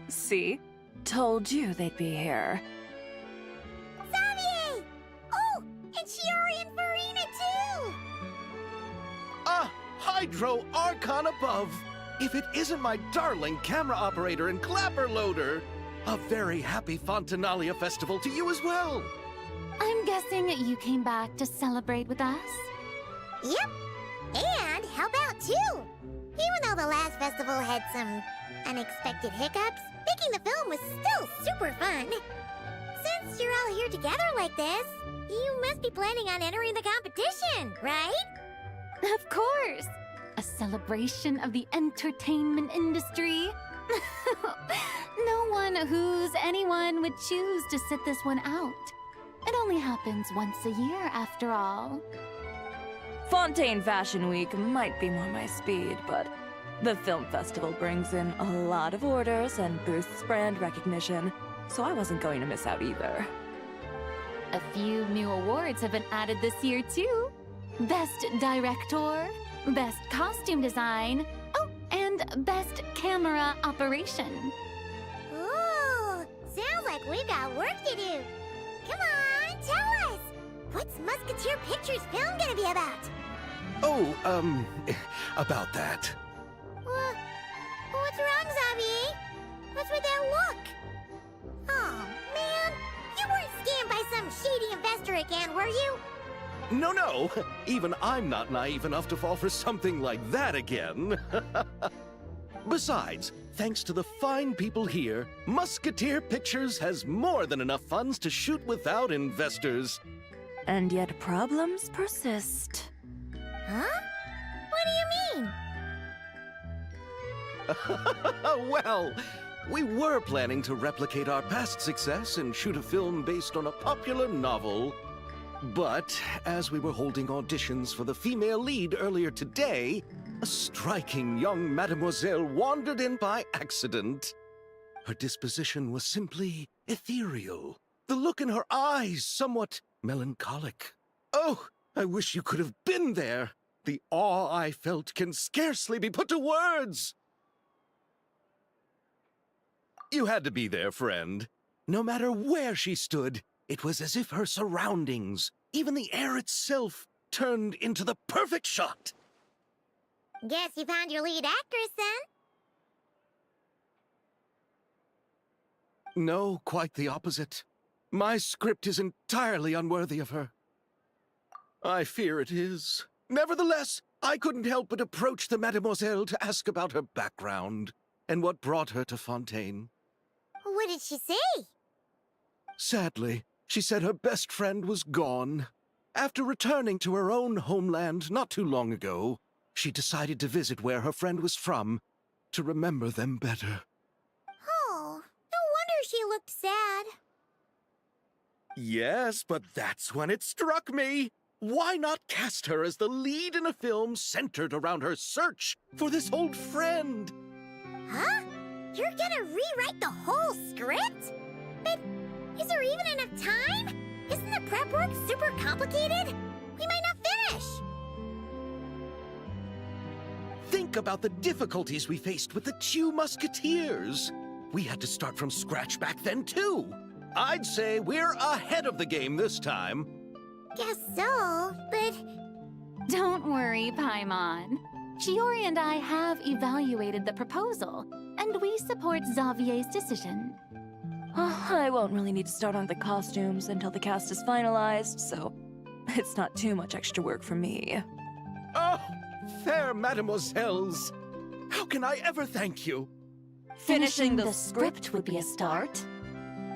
See? Told you they'd be here. Xavier! Oh, and Shiori and Farina too! Ah, Hydro Archon above! If it isn't my darling camera operator and clapper loader! A very happy Fontanalia festival to you as well! I'm guessing you came back to celebrate with us? Yep, and help out too! Even though the last festival had some unexpected hiccups, making the film was still super fun. Since you're all here together like this, you must be planning on entering the competition, right? Of course! A celebration of the entertainment industry. No one who's anyone would choose to sit this one out. It only happens once a year, after all. Fontaine Fashion Week might be more my speed, but the film festival brings in a lot of orders and boosts brand recognition, so I wasn't going to miss out either. A few new awards have been added this year, too. Best Director, Best Costume Design, oh, and Best Camera Operation. Ooh, sounds like we've got work to do. Come on, tell us! What's Musketeer Pictures film gonna be about? Oh, about that. What's wrong, Xavier? What's with that look? Oh, man, you weren't scammed by some shady investor again, were you? No, even I'm not naive enough to fall for something like that again. Besides, thanks to the fine people here, Musketeer Pictures has more than enough funds to shoot without investors. And yet problems persist. Huh? What do you mean? Well, we were planning to replicate our past success and shoot a film based on a popular novel. But as we were holding auditions for the female lead earlier today, a striking young mademoiselle wandered in by accident. Her disposition was simply ethereal, the look in her eyes somewhat melancholic. Oh, I wish you could have been there. The awe I felt can scarcely be put to words. You had to be there, friend. No matter where she stood, it was as if her surroundings, even the air itself, turned into the perfect shot. Guess you found your lead actress, then? No, quite the opposite. My script is entirely unworthy of her. I fear it is. Nevertheless, I couldn't help but approach the mademoiselle to ask about her background and what brought her to Fontaine. What did she say? Sadly, she said her best friend was gone. After returning to her own homeland not too long ago, she decided to visit where her friend was from to remember them better. Oh, no wonder she looked sad. Yes, but that's when it struck me. Why not cast her as the lead in a film centered around her search for this old friend? Huh? You're gonna rewrite the whole script? But is there even enough time? Isn't the prep work super complicated? We might not finish. Think about the difficulties we faced with the two Musketeers. We had to start from scratch back then, too. I'd say we're ahead of the game this time. Guess so, but... Don't worry, Paimon. Shiori and I have evaluated the proposal, and we support Xavier's decision. I won't really need to start on the costumes until the cast is finalized, so it's not too much extra work for me. Oh, fair mademoiselles. How can I ever thank you? Finishing the script would be a start.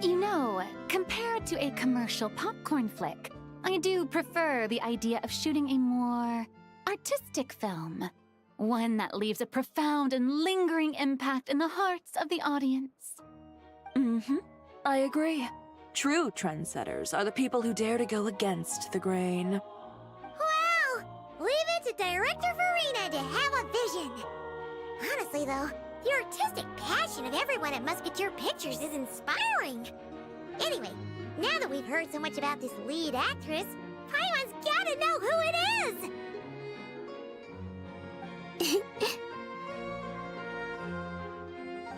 You know, compared to a commercial popcorn flick, I do prefer the idea of shooting a more artistic film. One that leaves a profound and lingering impact in the hearts of the audience. I agree. True trendsetters are the people who dare to go against the grain. Well, leave it to Director Farina to have a vision. Honestly, though, the artistic passion of everyone at Musketeer Pictures is inspiring. Anyway, now that we've heard so much about this lead actress, Paimon's gotta know who it is!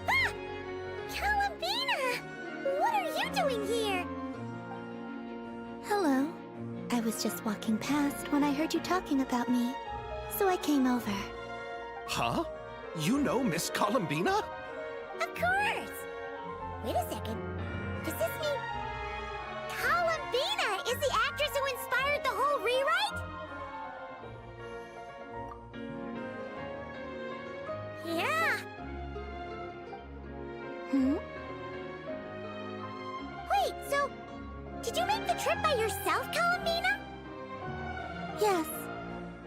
Ah! Come doing here? Hello. I was just walking past when I heard you talking about me, so I came over. Huh? You know Miss Columbina? Of course! Wait a second. Does this mean Columbina is the actress who inspired the whole rewrite? Yeah. Hmm? Wait, so did you make the trip by yourself, Columbina? Yes.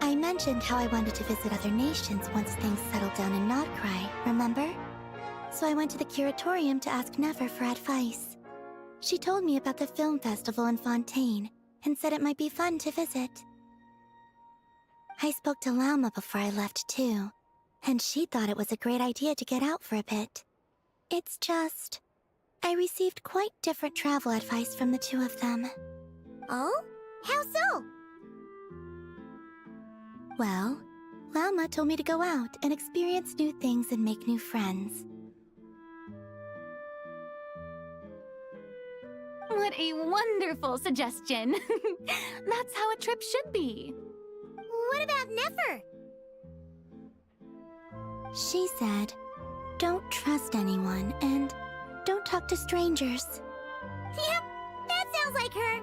I mentioned how I wanted to visit other nations once things settled down in Notcry, remember? So I went to the curatorium to ask Never for advice. She told me about the film festival in Fontaine and said it might be fun to visit. I spoke to Lauma before I left too, and she thought it was a great idea to get out for a bit. It's just, I received quite different travel advice from the two of them. Oh? How so? Well, Lauma told me to go out and experience new things and make new friends. What a wonderful suggestion. That's how a trip should be. What about Nefer? She said, don't trust anyone and don't talk to strangers. Yep, that sounds like her.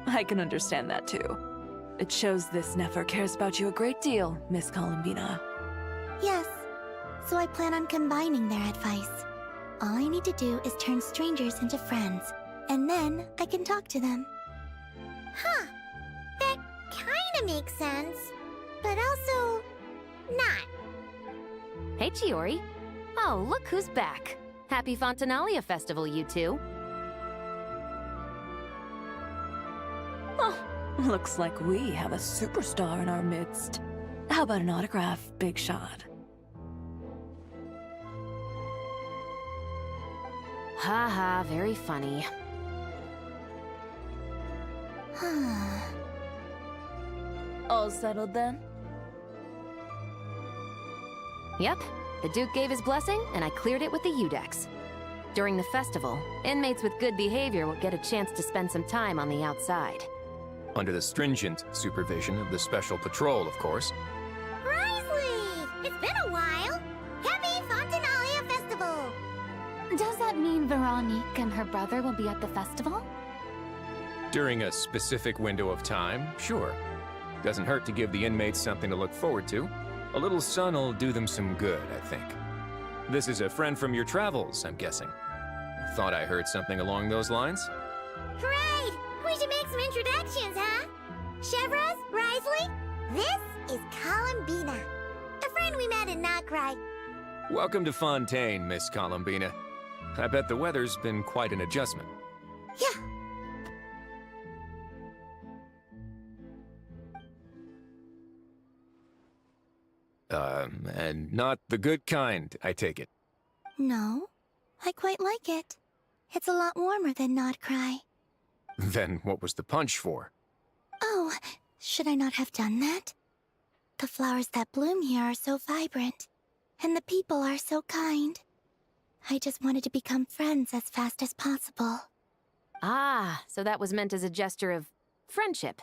I can understand that too. It shows this Nefer cares about you a great deal, Miss Columbina. Yes, so I plan on combining their advice. All I need to do is turn strangers into friends, and then I can talk to them. Huh. That kinda makes sense, but also not. Hey, Chiori. Oh, look who's back. Happy Fontanalia Festival, you two. Oh, looks like we have a superstar in our midst. How about an autograph, Big Shot? Haha, very funny. All settled then? Yep, the Duke gave his blessing, and I cleared it with the Udex. During the festival, inmates with good behavior will get a chance to spend some time on the outside. Under the stringent supervision of the Special Patrol, of course. Risley! It's been a while! Happy Fontanalia Festival! Does that mean Veronique and her brother will be at the festival? During a specific window of time, sure. Doesn't hurt to give the inmates something to look forward to. A little sun'll do them some good, I think. This is a friend from your travels, I'm guessing. Thought I heard something along those lines? Right! We should make some introductions, huh? Chevros, Risley, this is Columbina, a friend we met in Notcry. Welcome to Fontaine, Miss Columbina. I bet the weather's been quite an adjustment. Yeah. And not the good kind, I take it. No, I quite like it. It's a lot warmer than Notcry. Then what was the punch for? Oh, should I not have done that? The flowers that bloom here are so vibrant, and the people are so kind. I just wanted to become friends as fast as possible. Ah, so that was meant as a gesture of friendship.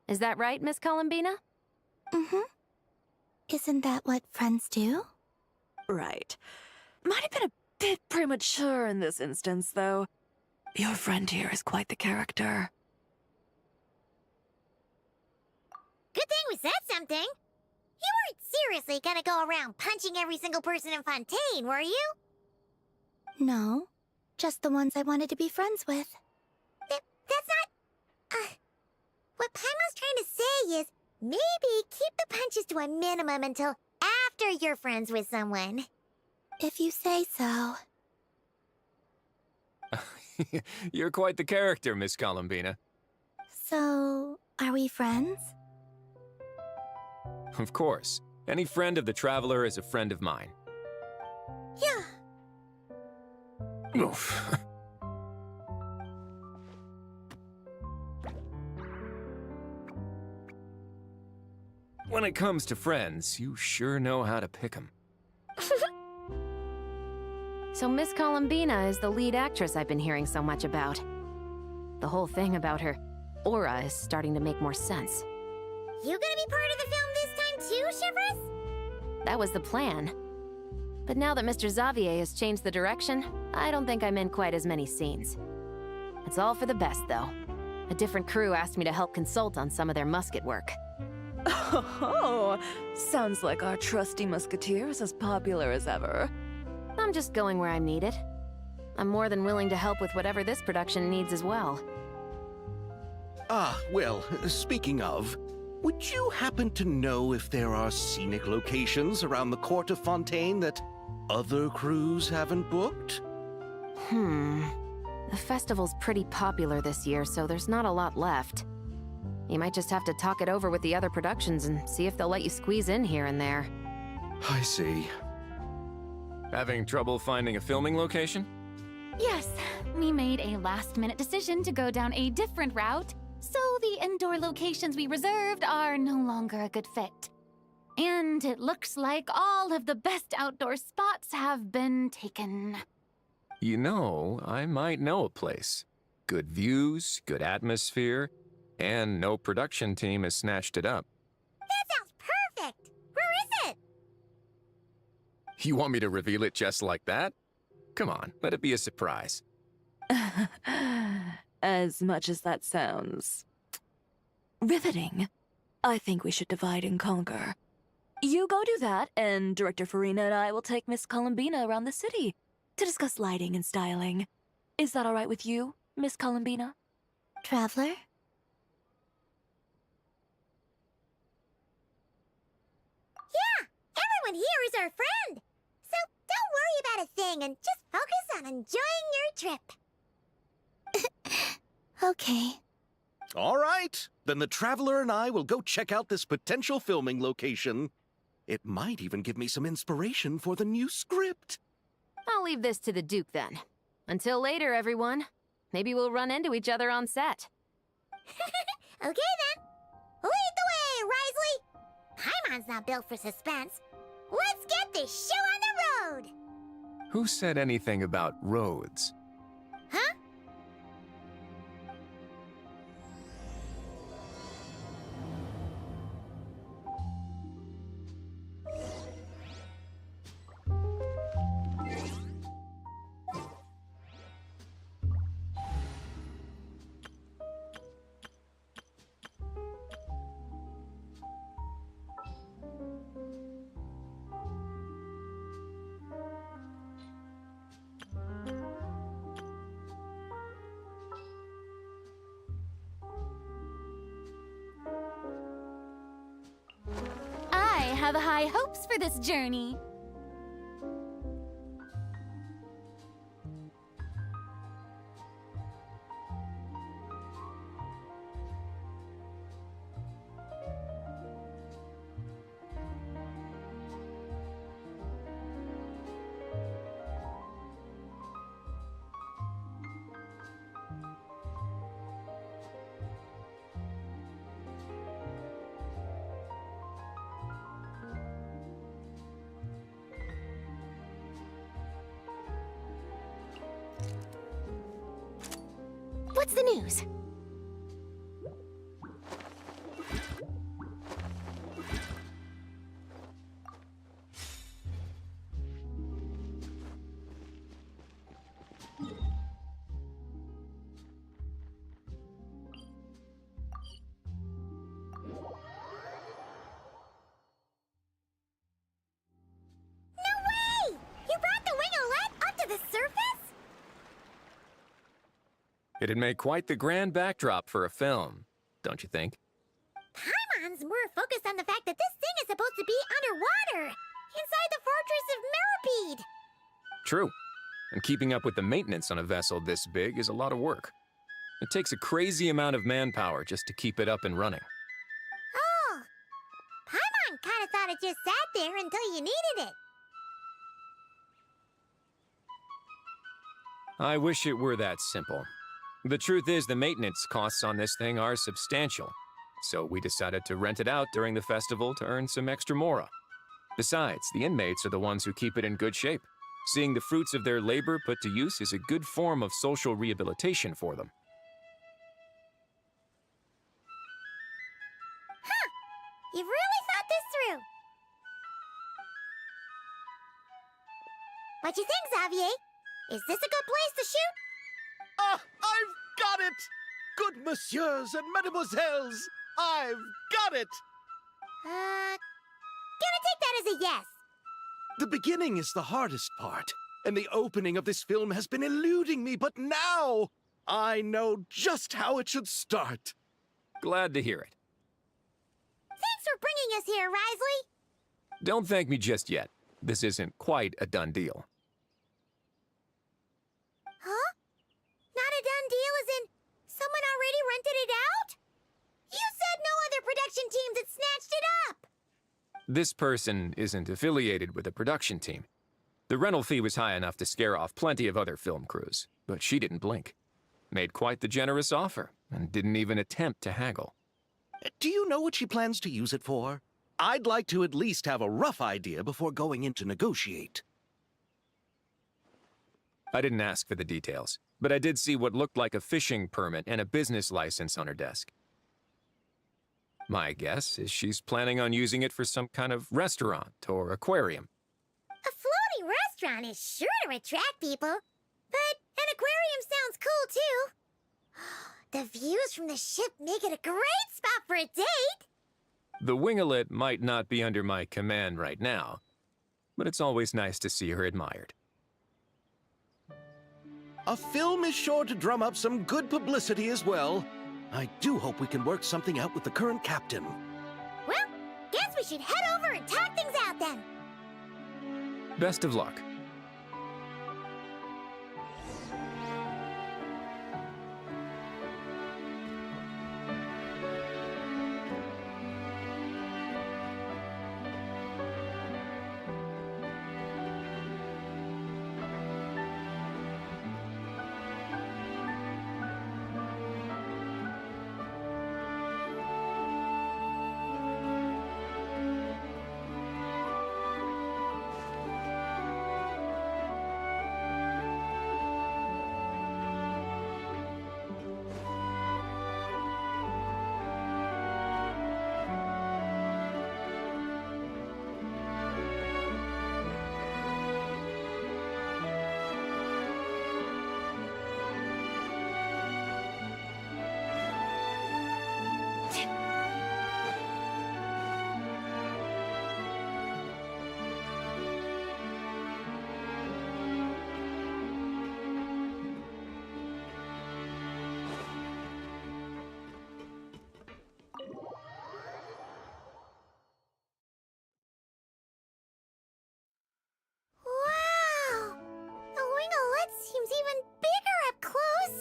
Is that right, Miss Columbina? Mm-hmm. Isn't that what friends do? Right. Might have been a bit premature in this instance, though. Your friend here is quite the character. Good thing we said something. You weren't seriously gonna go around punching every single person in Fontaine, were you? No, just the ones I wanted to be friends with. That's not... what Paimon's trying to say is, maybe keep the punches to a minimum until after you're friends with someone. If you say so. You're quite the character, Miss Columbina. So, are we friends? Of course. Any friend of the Traveler is a friend of mine. Yeah. Oof. When it comes to friends, you sure know how to pick 'em. So Miss Columbina is the lead actress I've been hearing so much about. The whole thing about her aura is starting to make more sense. You gonna be part of the film this time too, Shivers? That was the plan. But now that Mr. Xavier has changed the direction, I don't think I'm in quite as many scenes. It's all for the best, though. A different crew asked me to help consult on some of their musket work. Oh, sounds like our trusty musketeer is as popular as ever. I'm just going where I'm needed. I'm more than willing to help with whatever this production needs as well. Ah, well, speaking of, would you happen to know if there are scenic locations around the court of Fontaine that other crews haven't booked? The festival's pretty popular this year, so there's not a lot left. You might just have to talk it over with the other productions and see if they'll let you squeeze in here and there. I see. Having trouble finding a filming location? Yes, we made a last-minute decision to go down a different route, so the indoor locations we reserved are no longer a good fit. And it looks like all of the best outdoor spots have been taken. You know, I might know a place. Good views, good atmosphere, and no production team has snatched it up. That sounds perfect! Where is it? You want me to reveal it just like that? Come on, let it be a surprise. As much as that sounds riveting, I think we should divide and conquer. You go do that, and Director Farina and I will take Miss Columbina around the city to discuss lighting and styling. Is that all right with you, Miss Columbina? Traveler? Yeah, everyone here is our friend. So don't worry about a thing and just focus on enjoying your trip. Okay. All right, then the Traveler and I will go check out this potential filming location. It might even give me some inspiration for the new script. I'll leave this to the Duke then. Until later, everyone. Maybe we'll run into each other on set. Okay then. Lead the way, Risley. Paimon's not built for suspense. Let's get this show on the road. Who said anything about roads? Huh? I have high hopes for this journey. What's the news? It'd make quite the grand backdrop for a film, don't you think? Paimon's more focused on the fact that this thing is supposed to be underwater, inside the fortress of Mirapede. True. And keeping up with the maintenance on a vessel this big is a lot of work. It takes a crazy amount of manpower just to keep it up and running. Oh, Paimon kind of thought it just sat there until you needed it. I wish it were that simple. The truth is, the maintenance costs on this thing are substantial, so we decided to rent it out during the festival to earn some extra mora. Besides, the inmates are the ones who keep it in good shape. Seeing the fruits of their labor put to use is a good form of social rehabilitation for them. You've really thought this through. What you think, Xavier? Is this a good place to shoot? Ah, I've got it! Good messieurs and mesdemoiselles, I've got it! Gonna take that as a yes. The beginning is the hardest part, and the opening of this film has been eluding me, but now I know just how it should start. Glad to hear it. Thanks for bringing us here, Risley. Don't thank me just yet. This isn't quite a done deal. Huh? Not a done deal as in someone already rented it out? You said no other production teams had snatched it up. This person isn't affiliated with a production team. The rental fee was high enough to scare off plenty of other film crews, but she didn't blink. Made quite the generous offer, and didn't even attempt to haggle. Do you know what she plans to use it for? I'd like to at least have a rough idea before going in to negotiate. I didn't ask for the details, but I did see what looked like a fishing permit and a business license on her desk. My guess is she's planning on using it for some kind of restaurant or aquarium. A floating restaurant is sure to attract people, but an aquarium sounds cool too. The views from the ship make it a great spot for a date. The winglet might not be under my command right now, but it's always nice to see her admired. A film is sure to drum up some good publicity as well. I do hope we can work something out with the current captain. Well, guess we should head over and talk things out then. Best of luck. Wow! The winglet seems even bigger up close.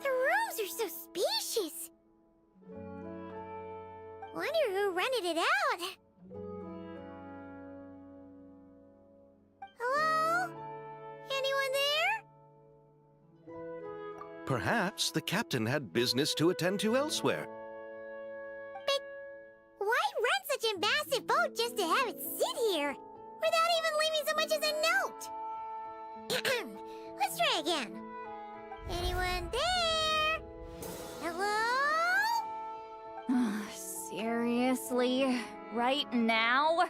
The rooms are so spacious. Wonder who rented it out. Hello? Anyone there? Perhaps the captain had business to attend to elsewhere. But why rent such a massive boat just to have it sit here? Without even leaving so much as a note. Let's try again. Anyone there? Hello? Seriously? Right now?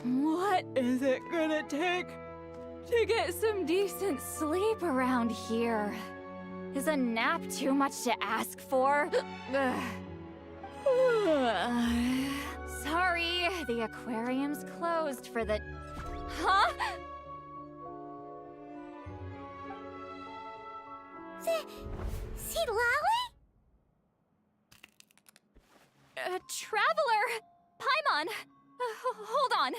What is it gonna take to get some decent sleep around here? Is a nap too much to ask for? Sorry, the aquarium's closed for the... Huh? See Lolly? Traveler! Paimon! Hold on.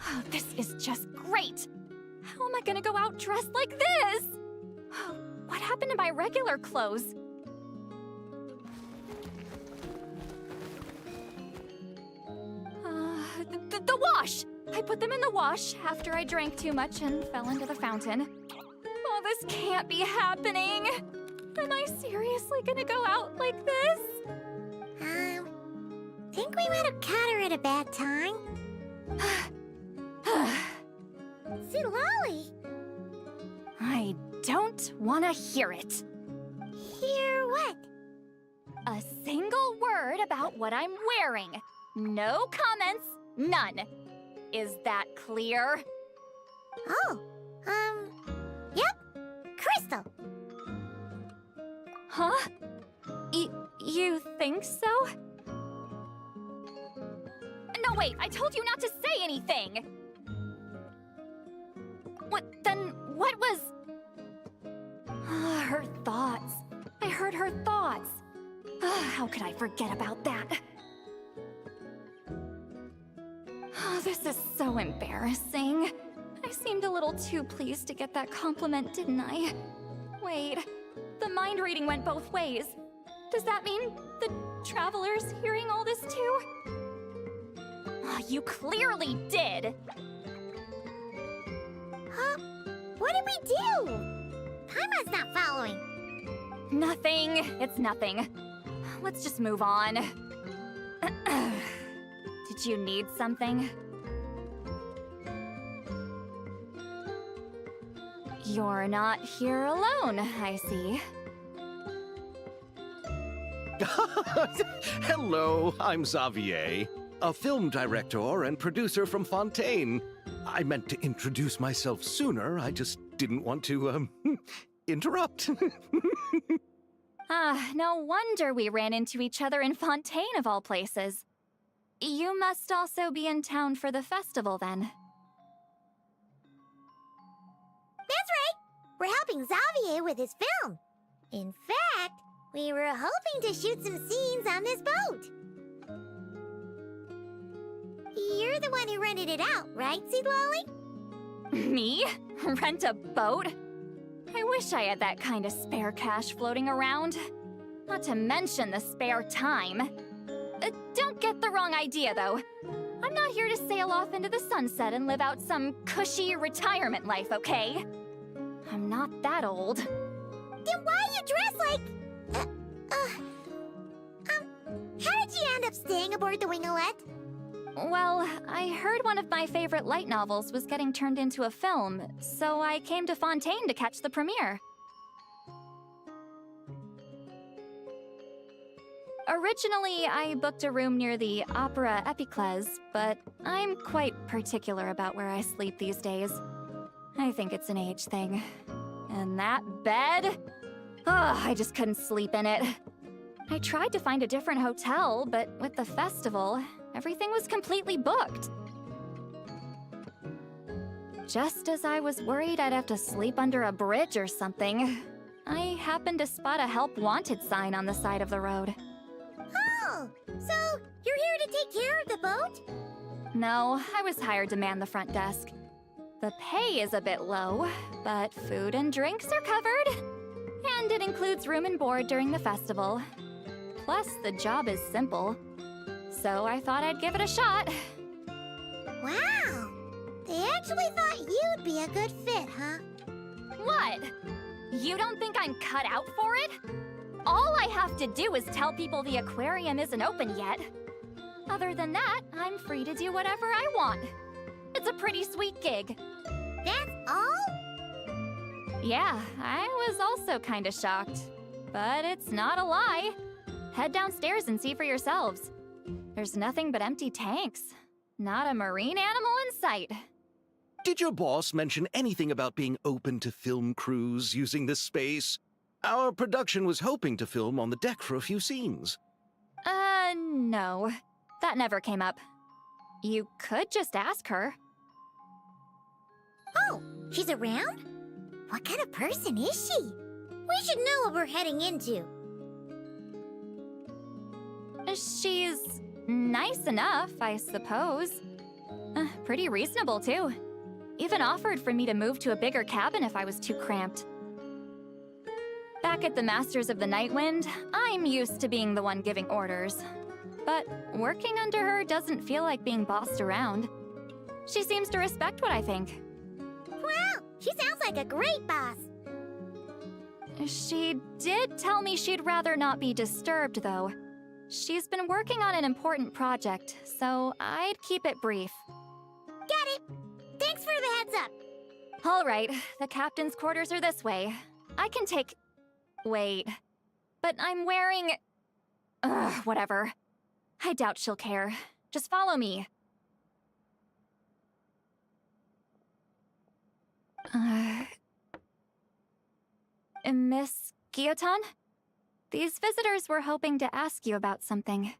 Oh, this is just great! How am I gonna go out dressed like this? What happened to my regular clothes? The wash! I put them in the wash after I drank too much and fell into the fountain. Oh, this can't be happening! Am I seriously gonna go out like this? think we might have caught her at a bad time. Lolly! I don't want to hear it. Hear what? A single word about what I'm wearing. No comments, none. Is that clear? Oh, yep. Crystal! Huh? You think so? No, wait, I told you not to say anything! What was... Her thoughts. I heard her thoughts. How could I forget about that? This is so embarrassing. I seemed a little too pleased to get that compliment, didn't I? Wait, the mind reading went both ways. Does that mean the Traveler's hearing all this too? You clearly did! Huh? What did we do? Paimon's not following. Nothing. It's nothing. Let's just move on. Did you need something? You're not here alone, I see. Hello, I'm Xavier, a film director and producer from Fontaine. I meant to introduce myself sooner, I just didn't want to, interrupt. No wonder we ran into each other in Fontaine of all places. You must also be in town for the festival, then. That's right! We're helping Xavier with his film. In fact, we were hoping to shoot some scenes on this boat. You're the one who rented it out, right, Seed Lolly? Me? Rent a boat? I wish I had that kind of spare cash floating around. Not to mention the spare time. Don't get the wrong idea, though. I'm not here to sail off into the sunset and live out some cushy retirement life, okay? I'm not that old. Then why you dress like... how did you end up staying aboard the Wingolette? Well, I heard one of my favorite light novels was getting turned into a film, so I came to Fontaine to catch the premiere. Originally, I booked a room near the Opera Epicles, but I'm quite particular about where I sleep these days. I think it's an age thing. And that bed? I just couldn't sleep in it. I tried to find a different hotel, but with the festival, everything was completely booked. Just as I was worried I'd have to sleep under a bridge or something, I happened to spot a help wanted sign on the side of the road. Oh, so you're here to take care of the boat? No, I was hired to man the front desk. The pay is a bit low, but food and drinks are covered. And it includes room and board during the festival. Plus, the job is simple. So I thought I'd give it a shot. Wow! They actually thought you'd be a good fit, huh? What? You don't think I'm cut out for it? All I have to do is tell people the aquarium isn't open yet. Other than that, I'm free to do whatever I want. It's a pretty sweet gig. That's all? Yeah, I was also kinda shocked. But it's not a lie. Head downstairs and see for yourselves. There's nothing but empty tanks. Not a marine animal in sight. Did your boss mention anything about being open to film crews using this space? Our production was hoping to film on the deck for a few scenes. No. That never came up. You could just ask her. Oh, she's around? What kind of person is she? We should know what we're heading into. She's nice enough, I suppose. Pretty reasonable, too. Even offered for me to move to a bigger cabin if I was too cramped. Back at the Masters of the Night Wind, I'm used to being the one giving orders. But working under her doesn't feel like being bossed around. She seems to respect what I think. Wow, she sounds like a great boss. She did tell me she'd rather not be disturbed, though. She's been working on an important project, so I'd keep it brief. Got it. Thanks for the heads up. All right, the captain's quarters are this way. I can take... Wait. But I'm wearing... Ugh, whatever. I doubt she'll care. Just follow me. Miss Guillotin? These visitors were hoping to ask you about something.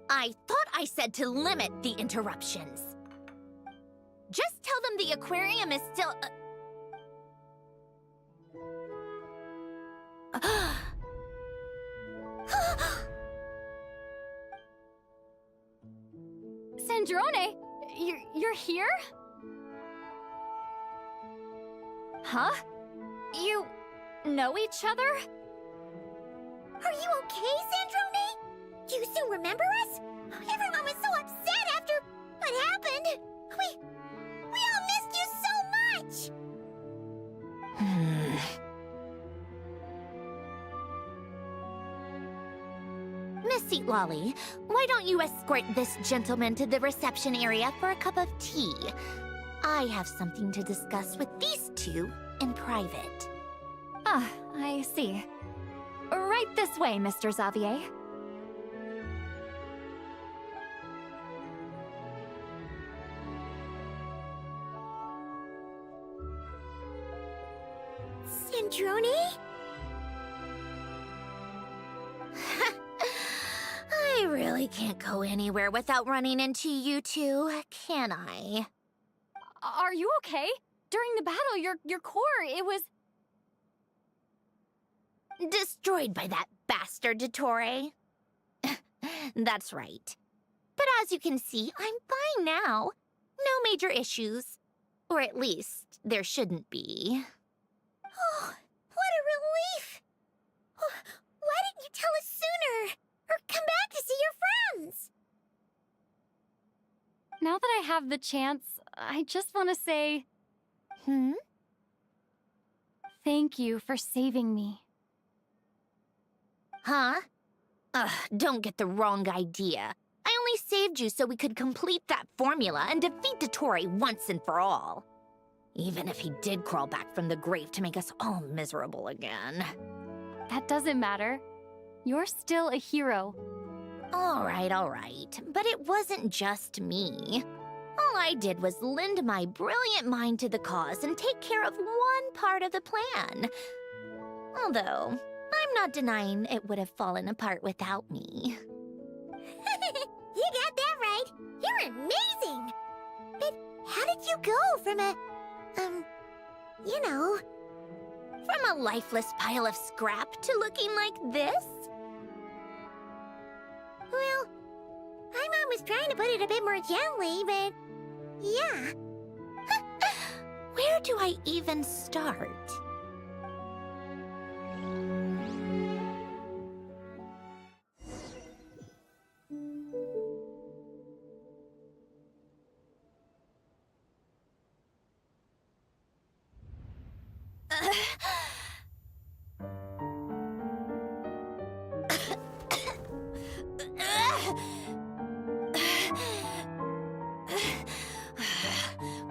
I thought I said to limit the interruptions. Just tell them the aquarium is still... Sandrone, you're here? Huh? You know each other? Are you okay, Sandrone? Do you still remember us? Everyone was so upset after what happened. We all missed you so much. Miss Seat Lolly, why don't you escort this gentleman to the reception area for a cup of tea? I have something to discuss with these two in private. Ah, I see. Right this way, Mr. Xavier. Sandrone? I really can't go anywhere without running into you two, can I? Are you okay? During the battle, your core, it was... Destroyed by that bastard Dottore. That's right. But as you can see, I'm fine now. No major issues. Or at least, there shouldn't be. Oh, what a relief! Why didn't you tell us sooner? Or come back to see your friends? Now that I have the chance, I just want to say... Thank you for saving me. Huh? Ugh, don't get the wrong idea. I only saved you so we could complete that formula and defeat Dottore once and for all. Even if he did crawl back from the grave to make us all miserable again. That doesn't matter. You're still a hero. All right. But it wasn't just me. All I did was lend my brilliant mind to the cause and take care of one part of the plan. Although, I'm not denying it would have fallen apart without me. You got that right. You're amazing. But how did you go from a, you know... From a lifeless pile of scrap to looking like this? Well, my mom was trying to put it a bit more gently, but... yeah. Where do I even start?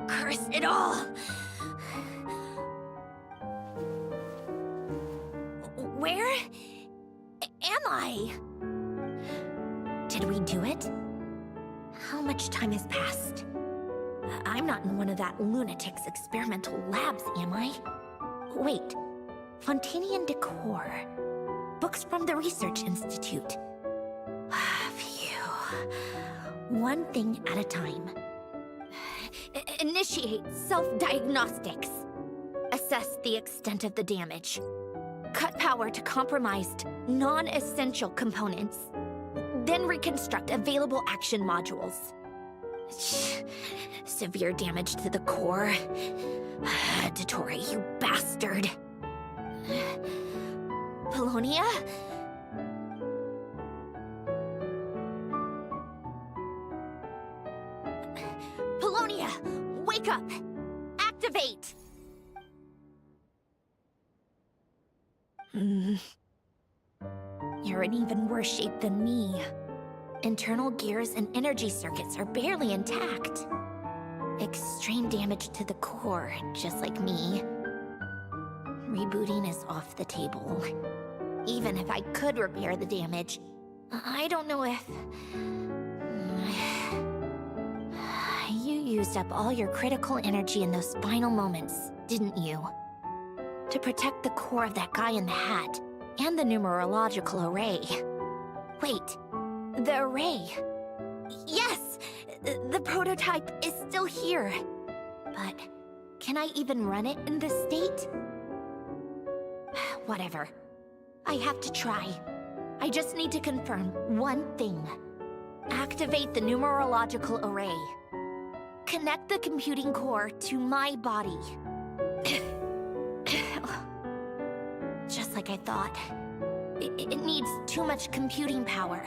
Curse it all! Where am I? Did we do it? How much time has passed? I'm not in one of that lunatic's experimental labs, am I? Wait, Fontanian decor. Books from the Research Institute. Phew. One thing at a time. Initiate self-diagnostics. Assess the extent of the damage. Cut power to compromised, non-essential components. Then reconstruct available action modules. Severe damage to the core. Dottore, you bastard. Polonia? Mia, wake up! Activate! You're in even worse shape than me. Internal gears and energy circuits are barely intact. Extreme damage to the core, just like me. Rebooting is off the table. Even if I could repair the damage, I don't know if... You used up all your critical energy in those final moments, didn't you? To protect the core of that guy in the hat, and the numerological array. Wait, the array. Yes! The prototype is still here. But can I even run it in this state? Whatever. I have to try. I just need to confirm one thing. Activate the numerological array. Connect the computing core to my body. Just like I thought. It needs too much computing power.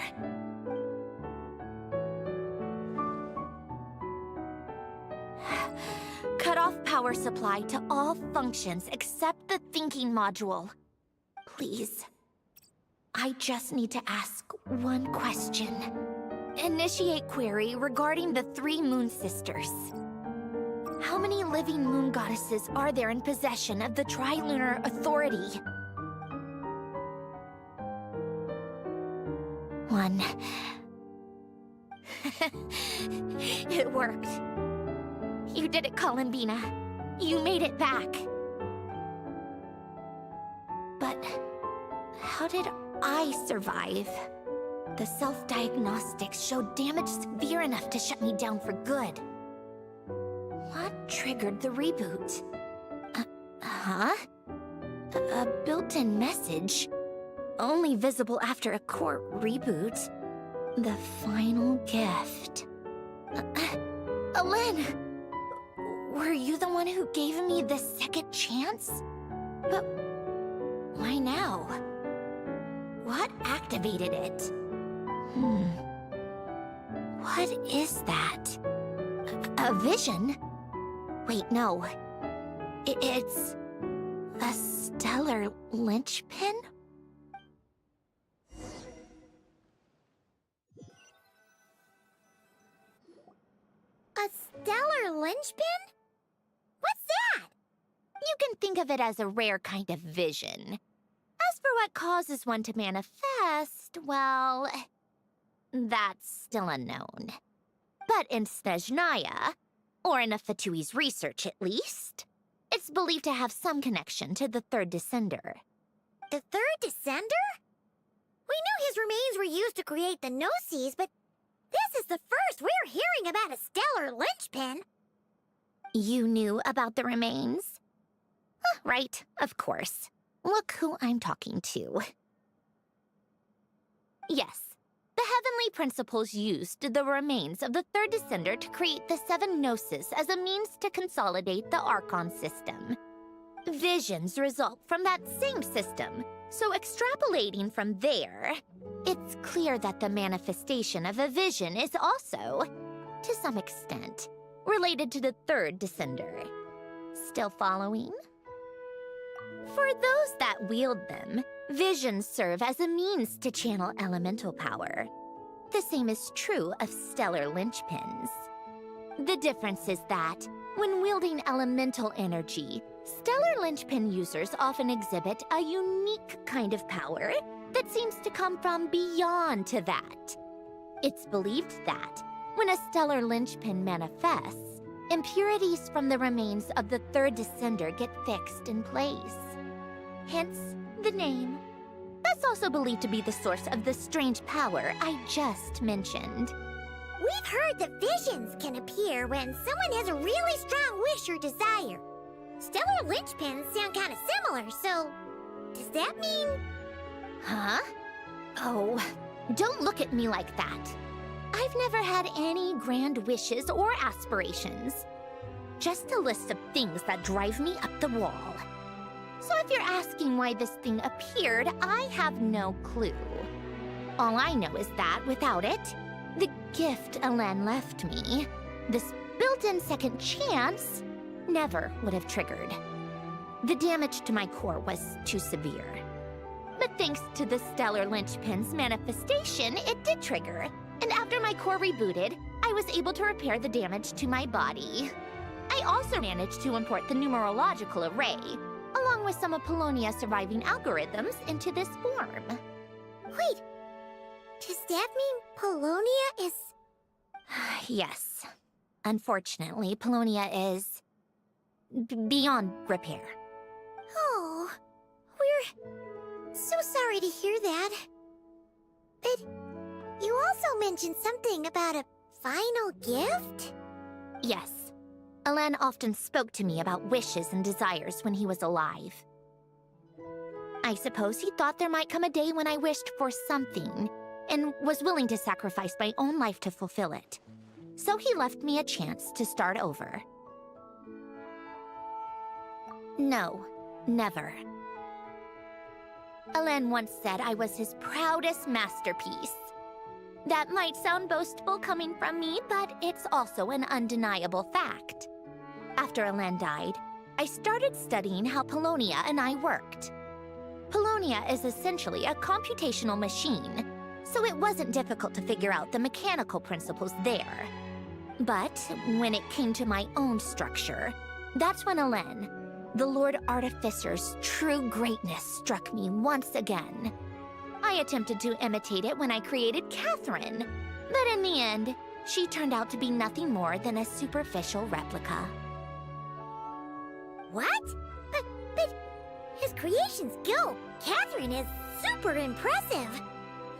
Cut off power supply to all functions except the thinking module. Please. I just need to ask one question. Initiate query regarding the 3 Moon Sisters. How many living moon goddesses are there in possession of the Trilunar Authority? 1. It worked. You did it, Columbina. You made it back. But how did I survive? The self-diagnostics showed damage severe enough to shut me down for good. What triggered the reboot? A built-in message? Only visible after a core reboot? The final gift. Alen! Were you the one who gave me the second chance? But why now? What activated it? What is that? A vision? Wait, no. It's a stellar linchpin? A stellar linchpin? What's that? You can think of it as a rare kind of vision. As for what causes one to manifest, well, that's still unknown. But in Gesnhin, or in Afatui's research at least, it's believed to have some connection to the third descender. The third descender? We knew his remains were used to create the Gnosis, but this is the first we're hearing about a stellar linchpin. You knew about the remains? Right, of course. Look who I'm talking to. Yes, the Heavenly Principles used the remains of the third descender to create the 7 Gnosis as a means to consolidate the Archon system. Visions result from that same system, so extrapolating from there, it's clear that the manifestation of a vision is also, to some extent, related to the third descender. Still following? For those that wield them, visions serve as a means to channel elemental power. The same is true of stellar linchpins. The difference is that, when wielding elemental energy, stellar linchpin users often exhibit a unique kind of power that seems to come from beyond to that. It's believed that, when a stellar linchpin manifests, impurities from the remains of the third descender get fixed in place. Hence, the name. That's also believed to be the source of the strange power I just mentioned. We've heard that visions can appear when someone has a really strong wish or desire. Stellar linchpins sound kind of similar, so does that mean... Huh? Oh, don't look at me like that. I've never had any grand wishes or aspirations. Just a list of things that drive me up the wall. So if you're asking why this thing appeared, I have no clue. All I know is that without it, the gift Alen left me, this built-in second chance never would have triggered. The damage to my core was too severe. But thanks to the stellar linchpin's manifestation, it did trigger. And after my core rebooted, I was able to repair the damage to my body. I also managed to import the numerological array, along with some of Polonia's surviving algorithms, into this form. Wait, does that mean Polonia is... Yes. Unfortunately, Polonia is... beyond repair. Oh, we're so sorry to hear that. But you also mentioned something about a final gift? Yes. Alen often spoke to me about wishes and desires when he was alive. I suppose he thought there might come a day when I wished for something, and was willing to sacrifice my own life to fulfill it. So he left me a chance to start over. No, never. Alen once said I was his proudest masterpiece. That might sound boastful coming from me, but it's also an undeniable fact. After Alen died, I started studying how Polonia and I worked. Polonia is essentially a computational machine, so it wasn't difficult to figure out the mechanical principles there. But when it came to my own structure, that's when Alen, the Lord Artificer's true greatness, struck me once again. I attempted to imitate it when I created Catherine, but in the end, she turned out to be nothing more than a superficial replica. What? But his creation skill, Catherine, is super impressive.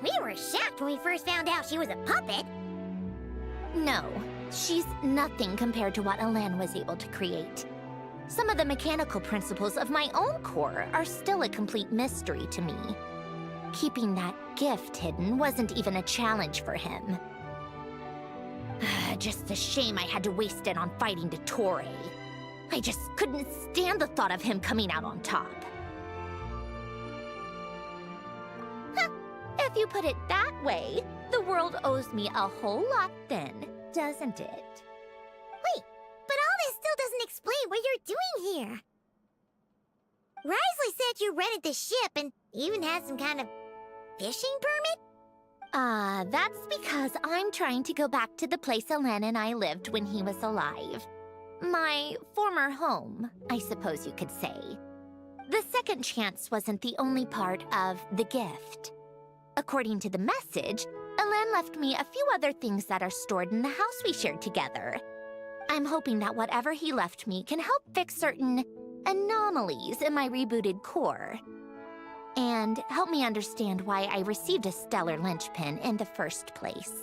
We were shocked when we first found out she was a puppet. No, she's nothing compared to what Alen was able to create. Some of the mechanical principles of my own core are still a complete mystery to me. Keeping that gift hidden wasn't even a challenge for him. Just a shame I had to waste it on fighting Dottore. I just couldn't stand the thought of him coming out on top. If you put it that way, the world owes me a whole lot then, doesn't it? Wait, but all this still doesn't explain what you're doing here. Risley said you rented the ship and even had some kind of fishing permit? That's because I'm trying to go back to the place Alen and I lived when he was alive. My former home, I suppose you could say. The second chance wasn't the only part of the gift. According to the message, Alen left me a few other things that are stored in the house we shared together. I'm hoping that whatever he left me can help fix certain anomalies in my rebooted core. And help me understand why I received a stellar linchpin in the first place.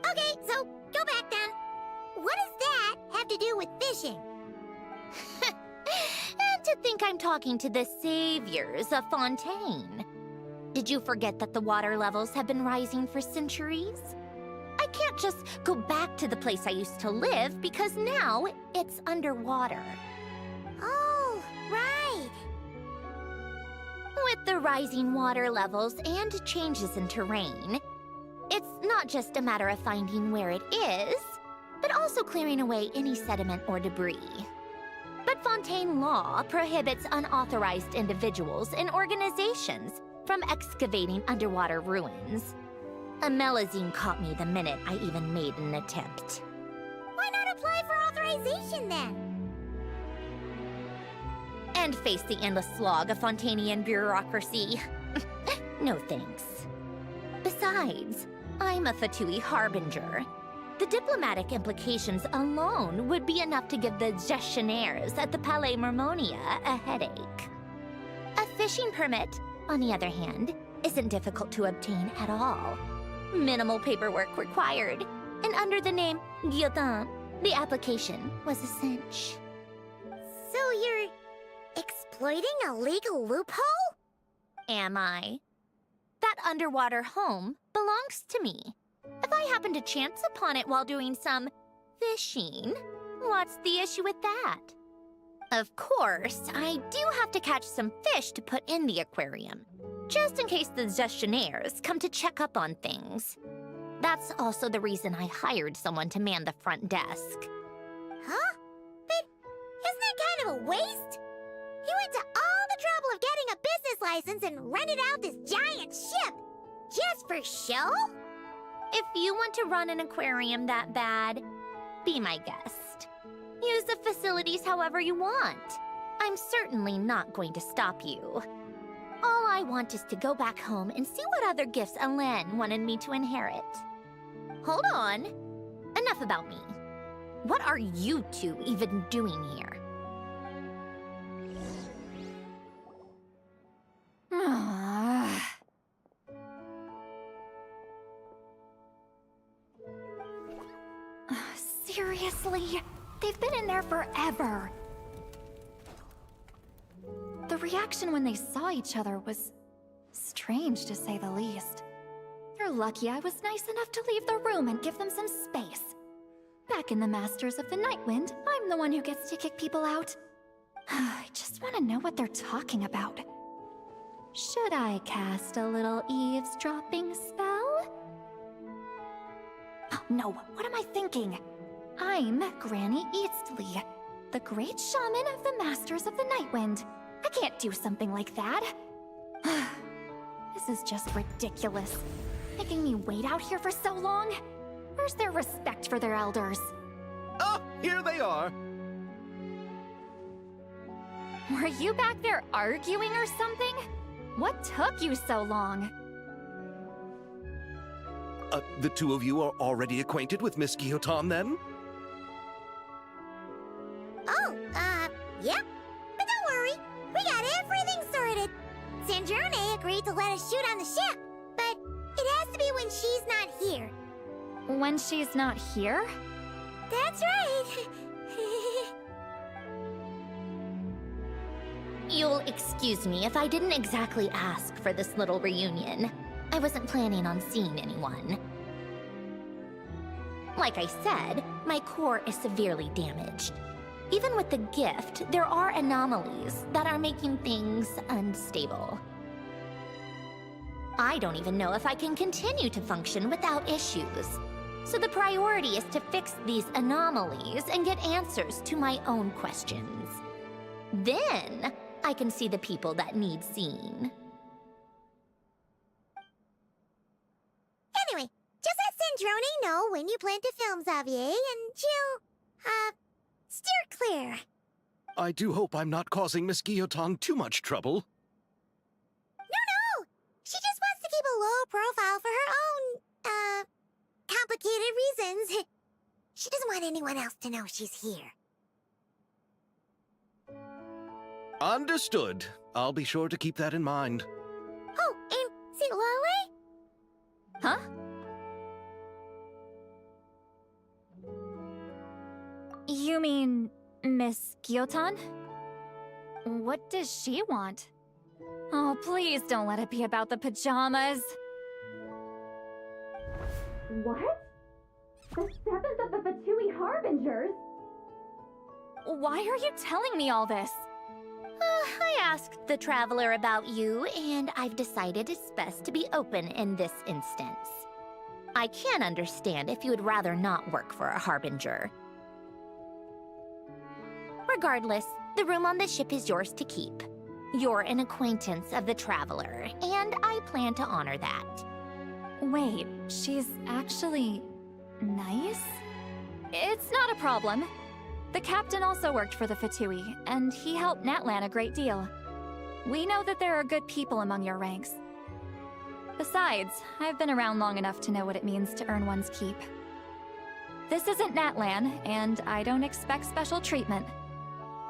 Okay, so go back then. What does that have to do with fishing? And to think I'm talking to the saviors of Fontaine. Did you forget that the water levels have been rising for centuries? I can't just go back to the place I used to live because now it's underwater. Oh, right. With the rising water levels and changes in terrain, it's not just a matter of finding where it is, but also clearing away any sediment or debris. But Fontaine law prohibits unauthorized individuals and organizations from excavating underwater ruins. A Melazine caught me the minute I even made an attempt. Why not apply for authorization then? And face the endless slog of Fontanian bureaucracy. No thanks. Besides, I'm a Fatui harbinger. The diplomatic implications alone would be enough to give the gestionnaires at the Palais Mermonia a headache. A fishing permit, on the other hand, isn't difficult to obtain at all. Minimal paperwork required, and under the name Gesnhin, the application was a cinch. So you're exploiting a legal loophole? Am I? That underwater home belongs to me. If I happen to chance upon it while doing some fishing, what's the issue with that? Of course, I do have to catch some fish to put in the aquarium, just in case the gestionnaires come to check up on things. That's also the reason I hired someone to man the front desk. Huh? But isn't that kind of a waste? He went to all the trouble of getting a business license and rented out this giant ship. Just for show? If you want to run an aquarium that bad, be my guest. Use the facilities however you want. I'm certainly not going to stop you. All I want is to go back home and see what other gifts Alain wanted me to inherit. Hold on. Enough about me. What are you two even doing here? Seriously? They've been in there forever. The reaction when they saw each other was strange, to say the least. You're lucky I was nice enough to leave the room and give them some space. Back in the Masters of the Nightwind, I'm the one who gets to kick people out. I just want to know what they're talking about. Should I cast a little eavesdropping spell? Oh, no, what am I thinking? I'm Granny Eastley, the great shaman of the Masters of the Nightwind. I can't do something like that. This is just ridiculous. Making me wait out here for so long? Where's their respect for their elders? Oh, here they are. Were you back there arguing or something? What took you so long? The two of you are already acquainted with Miss Guillotin, then? Oh, yep. But don't worry, we got everything sorted. Sandroning agreed to let us shoot on the ship, but it has to be when she's not here. When she's not here? That's right. You'll excuse me if I didn't exactly ask for this little reunion. I wasn't planning on seeing anyone. Like I said, my core is severely damaged. Even with the gift, there are anomalies that are making things unstable. I don't even know if I can continue to function without issues. So the priority is to fix these anomalies and get answers to my own questions. Then, I can see the people that need seeing. Anyway, just let Sandroning know when you plan to film Xavier, and she'll, steer clear. I do hope I'm not causing Miss Guillotin too much trouble. No! She just wants to keep a low profile for her own, complicated reasons. She doesn't want anyone else to know she's here. Understood. I'll be sure to keep that in mind. Oh, and see Lale? Huh? You mean Miss Guillotin? What does she want? Oh, please don't let it be about the pajamas. What? The 7th of the Fatui Harbingers? Why are you telling me all this? I asked the Traveler about you, and I've decided it's best to be open in this instance. I can understand if you would rather not work for a Harbinger. Regardless, the room on the ship is yours to keep. You're an acquaintance of the Traveler, and I plan to honor that. Wait, she's actually nice? It's not a problem. The captain also worked for the Fatui, and he helped Natlan a great deal. We know that there are good people among your ranks. Besides, I've been around long enough to know what it means to earn one's keep. This isn't Natlan, and I don't expect special treatment.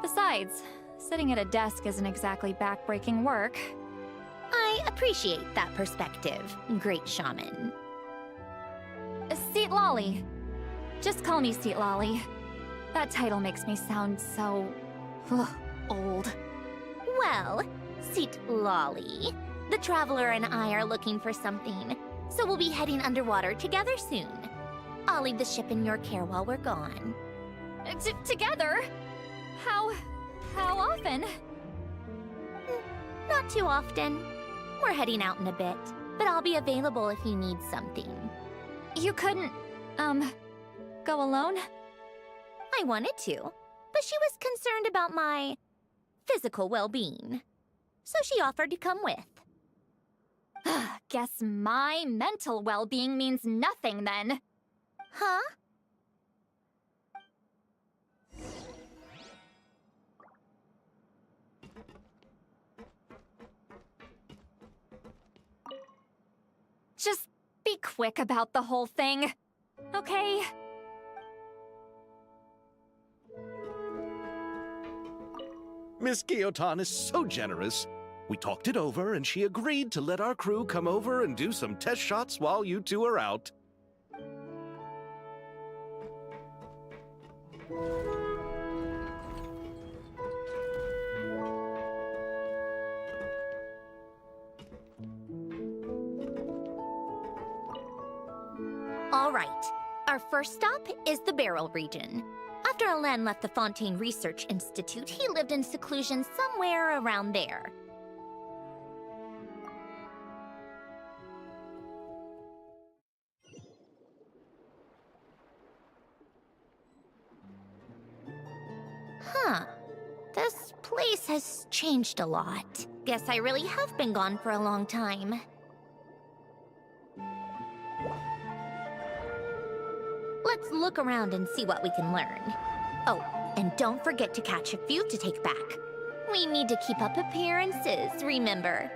Besides, sitting at a desk isn't exactly back-breaking work. I appreciate that perspective, great shaman. Seat Lolly. Just call me Seat Lolly. That title makes me sound so... old. Well, Seat Lolly, the Traveler and I are looking for something, so we'll be heading underwater together soon. I'll leave the ship in your care while we're gone. Together? How often? Not too often. We're heading out in a bit, but I'll be available if you need something. You couldn't, go alone? I wanted to, but she was concerned about my physical well-being. So she offered to come with. Guess my mental well-being means nothing then. Huh? Just be quick about the whole thing, okay? Miss Guillotin is so generous. We talked it over, and she agreed to let our crew come over and do some test shots while you two are out. All right. Our first stop is the Barrel region. After Alain left the Fontaine Research Institute, he lived in seclusion somewhere around there. Huh. This place has changed a lot. Guess I really have been gone for a long time. Let's look around and see what we can learn. Oh, and don't forget to catch a few to take back. We need to keep up appearances, remember?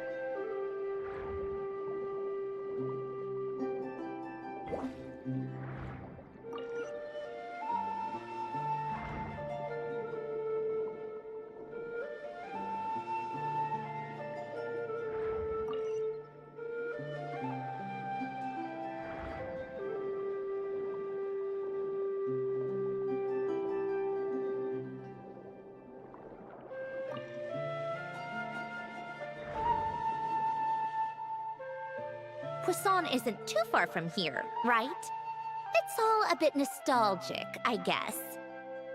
Poisson isn't too far from here, right? It's all a bit nostalgic, I guess.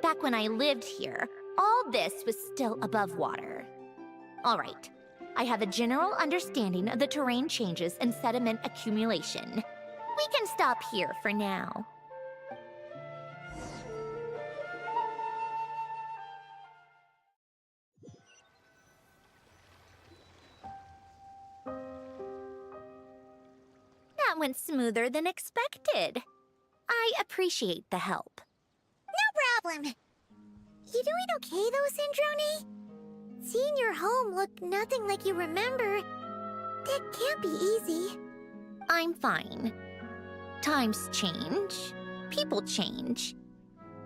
Back when I lived here, all this was still above water. All right, I have a general understanding of the terrain changes and sediment accumulation. We can stop here for now. That went smoother than expected. I appreciate the help. No problem. You doing okay though, Sandroning? Seeing your home look nothing like you remember, that can't be easy. I'm fine. Times change. People change.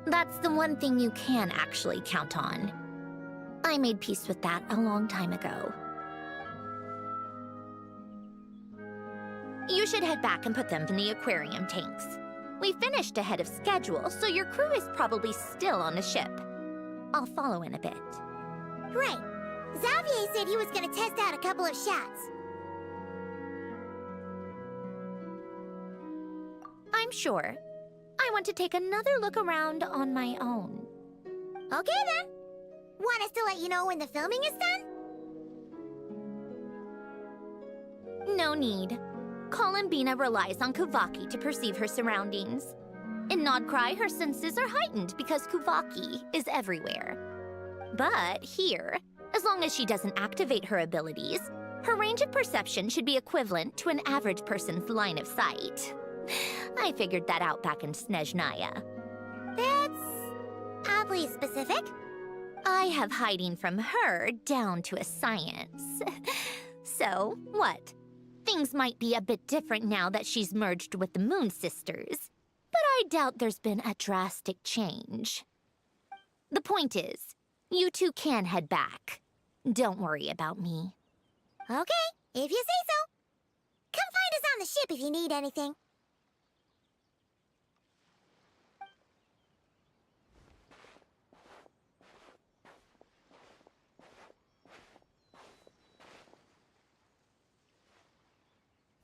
That's the one thing you can actually count on. I made peace with that a long time ago. You should head back and put them in the aquarium tanks. We finished ahead of schedule, so your crew is probably still on the ship. I'll follow in a bit. Right. Xavier said he was gonna test out a couple of shots. I'm sure. I want to take another look around on my own. Okay then. Want us to let you know when the filming is done? No need. Columbina relies on Kuvaki to perceive her surroundings. In Nodcry, her senses are heightened because Kuvaki is everywhere. But here, as long as she doesn't activate her abilities, her range of perception should be equivalent to an average person's line of sight. I figured that out back in Snezhnaya. That's oddly specific. I have hiding from her down to a science. So, what? Things might be a bit different now that she's merged with the Moon Sisters, but I doubt there's been a drastic change. The point is, you two can head back. Don't worry about me. Okay, if you say so. Come find us on the ship if you need anything.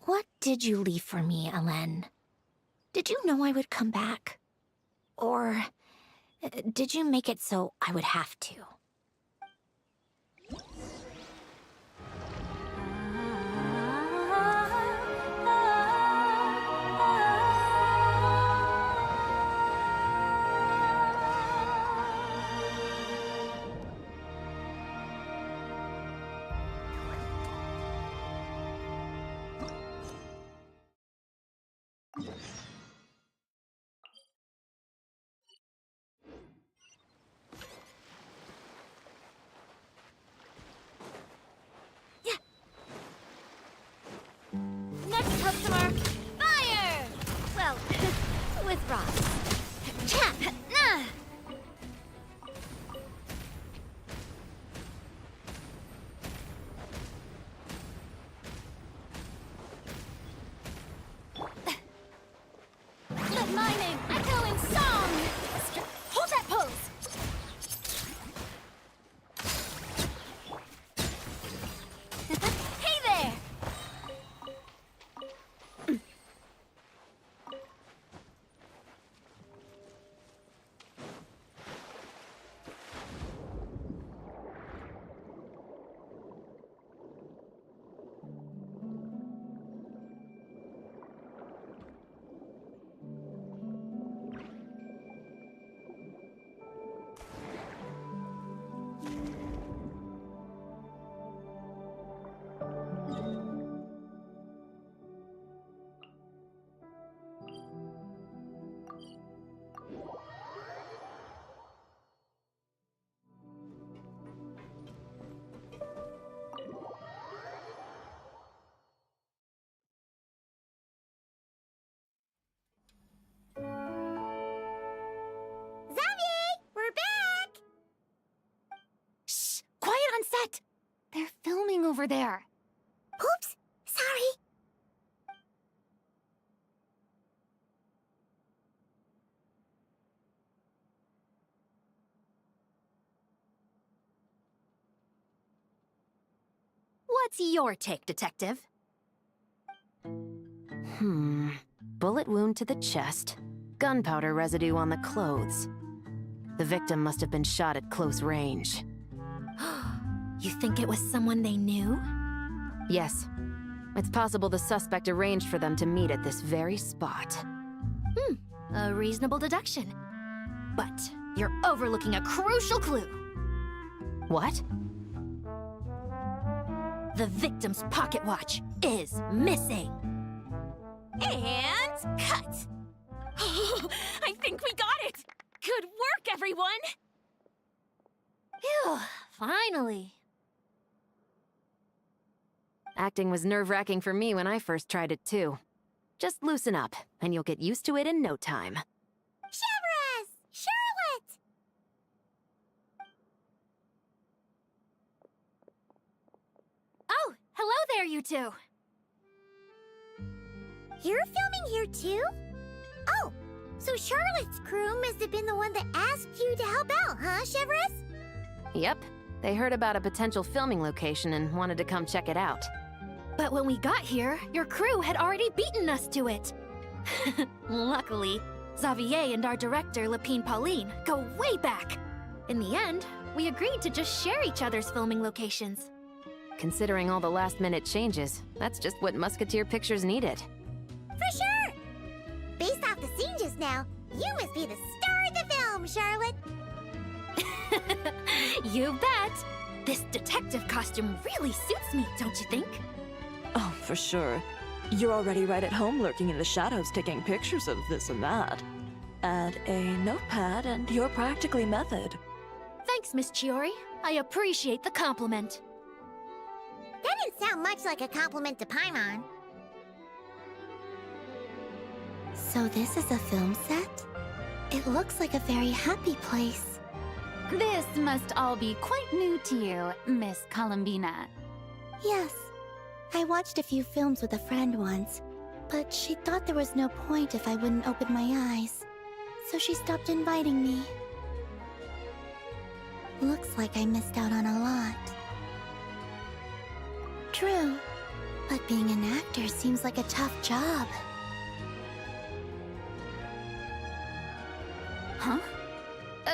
What did you leave for me, Alain? Did you know I would come back? Or did you make it so I would have to? Echo in song! Hold that pose! Hey there! Xavier, we're back! Shh! Quiet on set! They're filming over there. Oops, sorry. What's your take, Detective? Bullet wound to the chest. Gunpowder residue on the clothes. The victim must have been shot at close range. You think it was someone they knew? Yes. It's possible the suspect arranged for them to meet at this very spot. A reasonable deduction. But you're overlooking a crucial clue. What? The victim's pocket watch is missing. And cut! I think we got it! Good work, everyone! Phew, finally. Acting was nerve-wracking for me when I first tried it too. Just loosen up, and you'll get used to it in no time. Severus! Charlotte! Oh, hello there, you two. You're filming here too? Oh, so Charlotte's crew must have been the one that asked you to help out, huh, Severus? Yep. They heard about a potential filming location and wanted to come check it out. But when we got here, your crew had already beaten us to it. Luckily, Xavier and our director, Lapine Pauline, go way back. In the end, we agreed to just share each other's filming locations. Considering all the last-minute changes, that's just what Musketeer Pictures needed. For sure! Based off the scene just now, you must be the star of the film, Charlotte! You bet! This detective costume really suits me, don't you think? Oh, for sure. You're already right at home lurking in the shadows taking pictures of this and that. Add a notepad and you're practically method. Thanks, Miss Chiori. I appreciate the compliment. That didn't sound much like a compliment to Paimon. So this is a film set? It looks like a very happy place. This must all be quite new to you, Miss Columbina. Yes. I watched a few films with a friend once, but she thought there was no point if I wouldn't open my eyes. So she stopped inviting me. Looks like I missed out on a lot. True, but being an actor seems like a tough job. Huh?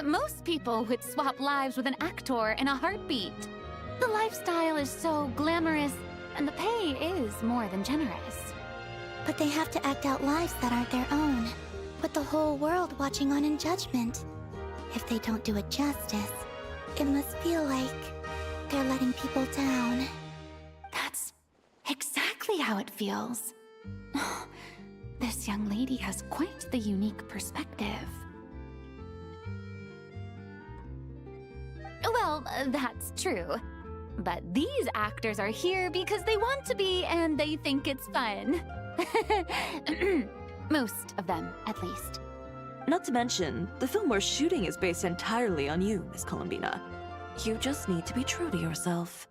Most people would swap lives with an actor in a heartbeat. The lifestyle is so glamorous, and the pay is more than generous. But they have to act out lives that aren't their own, with the whole world watching on in judgment. If they don't do it justice, it must feel like they're letting people down. That's exactly how it feels. This young lady has quite the unique perspective. Well, that's true. But these actors are here because they want to be and they think it's fun. Most of them, at least. Not to mention, the film we're shooting is based entirely on you, Miss Columbina. You just need to be true to yourself.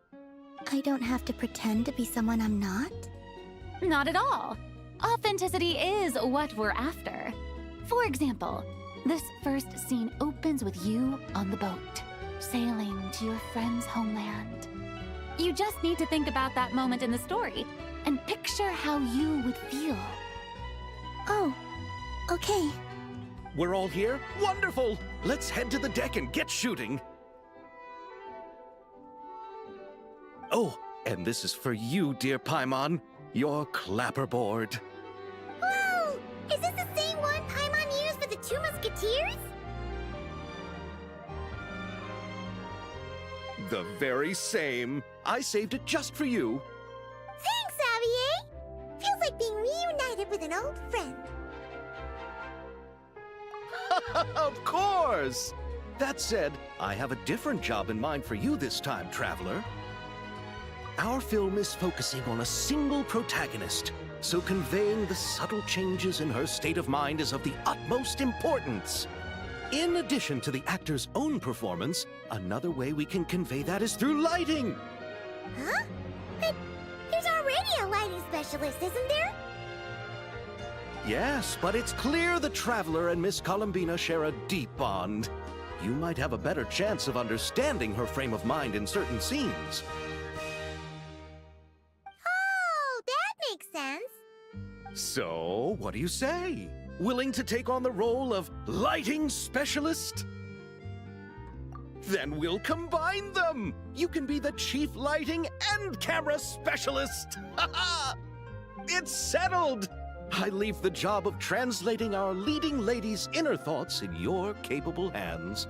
I don't have to pretend to be someone I'm not? Not at all. Authenticity is what we're after. For example, this first scene opens with you on the boat, sailing to your friend's homeland. You just need to think about that moment in the story and picture how you would feel. Oh, okay. We're all here? Wonderful! Let's head to the deck and get shooting. Oh, and this is for you, dear Paimon, your clapperboard. Whoa! Is this the same one Paimon used for the Two Musketeers? The very same. I saved it just for you. Thanks, Xavier! Feels like being reunited with an old friend. Of course! That said, I have a different job in mind for you this time, Traveler. Our film is focusing on a single protagonist, so conveying the subtle changes in her state of mind is of the utmost importance. In addition to the actor's own performance, another way we can convey that is through lighting. Huh? But there's already a lighting specialist, isn't there? Yes, but it's clear the Traveler and Miss Columbina share a deep bond. You might have a better chance of understanding her frame of mind in certain scenes. Oh, that makes sense. So, what do you say? Willing to take on the role of lighting specialist? Then we'll combine them! You can be the chief lighting and camera specialist! Ha ha! It's settled! I leave the job of translating our leading lady's inner thoughts in your capable hands.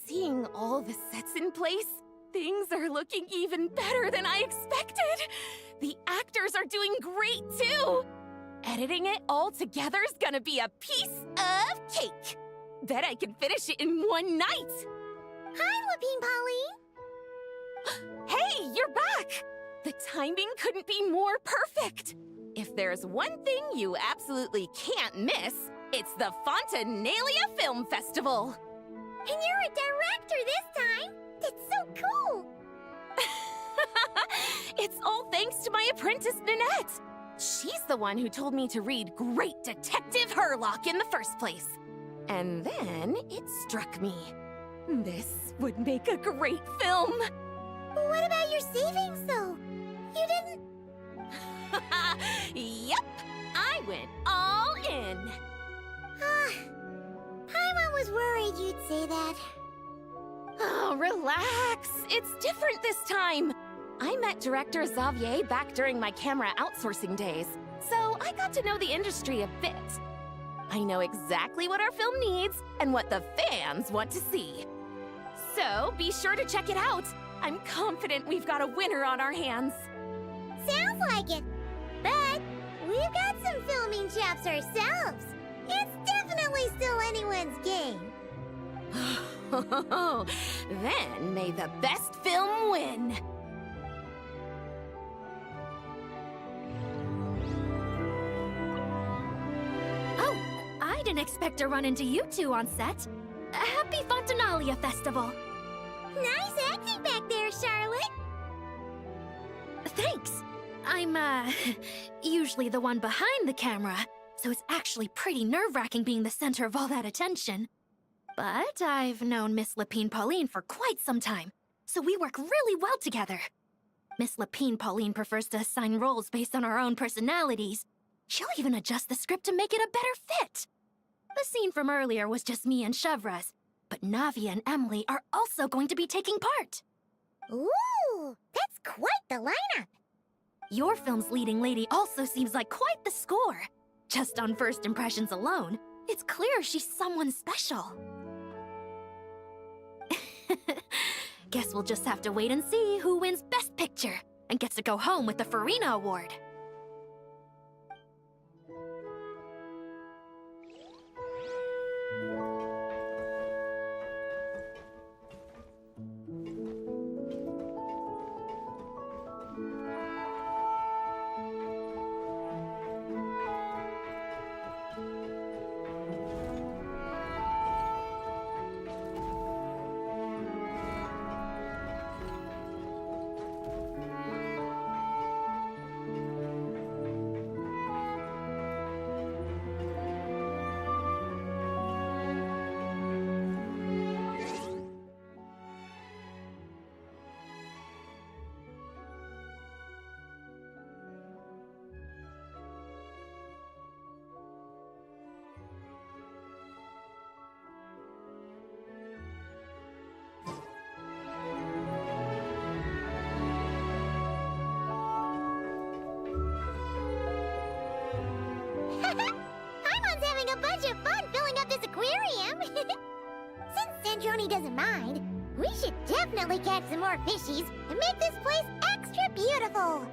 Seeing all the sets in place, things are looking even better than I expected. The actors are doing great too. Editing it all together is gonna be a piece of cake. Bet I can finish it in one night. Hi, Lapine Pauline. Hey, you're back! The timing couldn't be more perfect. If there's one thing you absolutely can't miss, it's the Fontanalia Film Festival. And you're a director this time. That's so cool. It's all thanks to my apprentice, Ninette. She's the one who told me to read Great Detective Herlock in the first place. And then it struck me. This would make a great film. What about your savings, though? You didn't... Yep, I went all in. Paimon was worried you'd say that. Oh, relax. It's different this time. I met director Xavier back during my camera outsourcing days, so I got to know the industry a bit. I know exactly what our film needs and what the fans want to see. So be sure to check it out. I'm confident we've got a winner on our hands. Sounds like it. But we've got some filming chops ourselves. It's definitely still anyone's game. Then may the best film win. Oh, I didn't expect to run into you two on set. Happy Fontanalia Festival. Nice acting back there, Charlotte. Thanks. I'm, usually the one behind the camera, so it's actually pretty nerve-wracking being the center of all that attention. But I've known Miss Lapine Pauline for quite some time, so we work really well together. Miss Lapine Pauline prefers to assign roles based on our own personalities. She'll even adjust the script to make it a better fit. The scene from earlier was just me and Chevres, but Navia and Emily are also going to be taking part. Ooh, that's quite the lineup. Your film's leading lady also seems like quite the score. Just on first impressions alone, it's clear she's someone special. Guess we'll just have to wait and see who wins Best Picture and gets to go home with the Farina Award. bunch of fun filling up this aquarium. Since Sandroning doesn't mind, we should definitely catch some more fishies and make this place extra beautiful.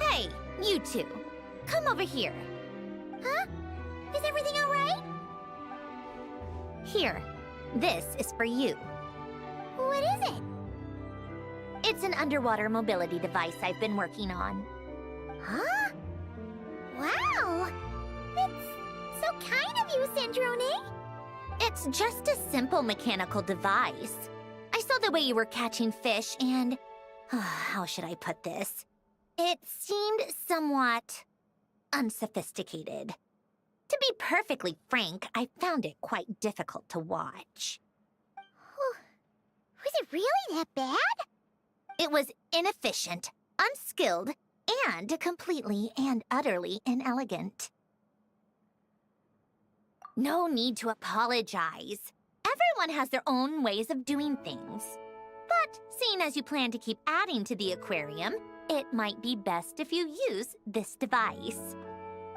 Hey, you two. Come over here. Huh? Is everything all right? Here. This is for you. What is it? It's an underwater mobility device I've been working on. Huh? Wow! It's so kind of you, Sandroning. It's just a simple mechanical device. I saw the way you were catching fish and... how should I put this? It seemed somewhat... unsophisticated. To be perfectly frank, I found it quite difficult to watch. Was it really that bad? It was inefficient, unskilled, and completely and utterly inelegant. No need to apologize. Everyone has their own ways of doing things. But seeing as you plan to keep adding to the aquarium, it might be best if you use this device.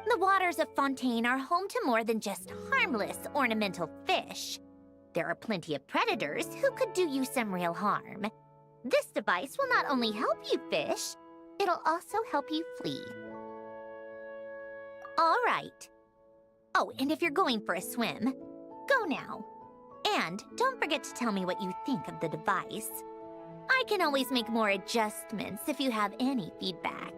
The waters of Fontaine are home to more than just harmless ornamental fish. There are plenty of predators who could do you some real harm. This device will not only help you fish, it'll also help you flee. All right. Oh, and if you're going for a swim, go now. And don't forget to tell me what you think of the device. I can always make more adjustments if you have any feedback.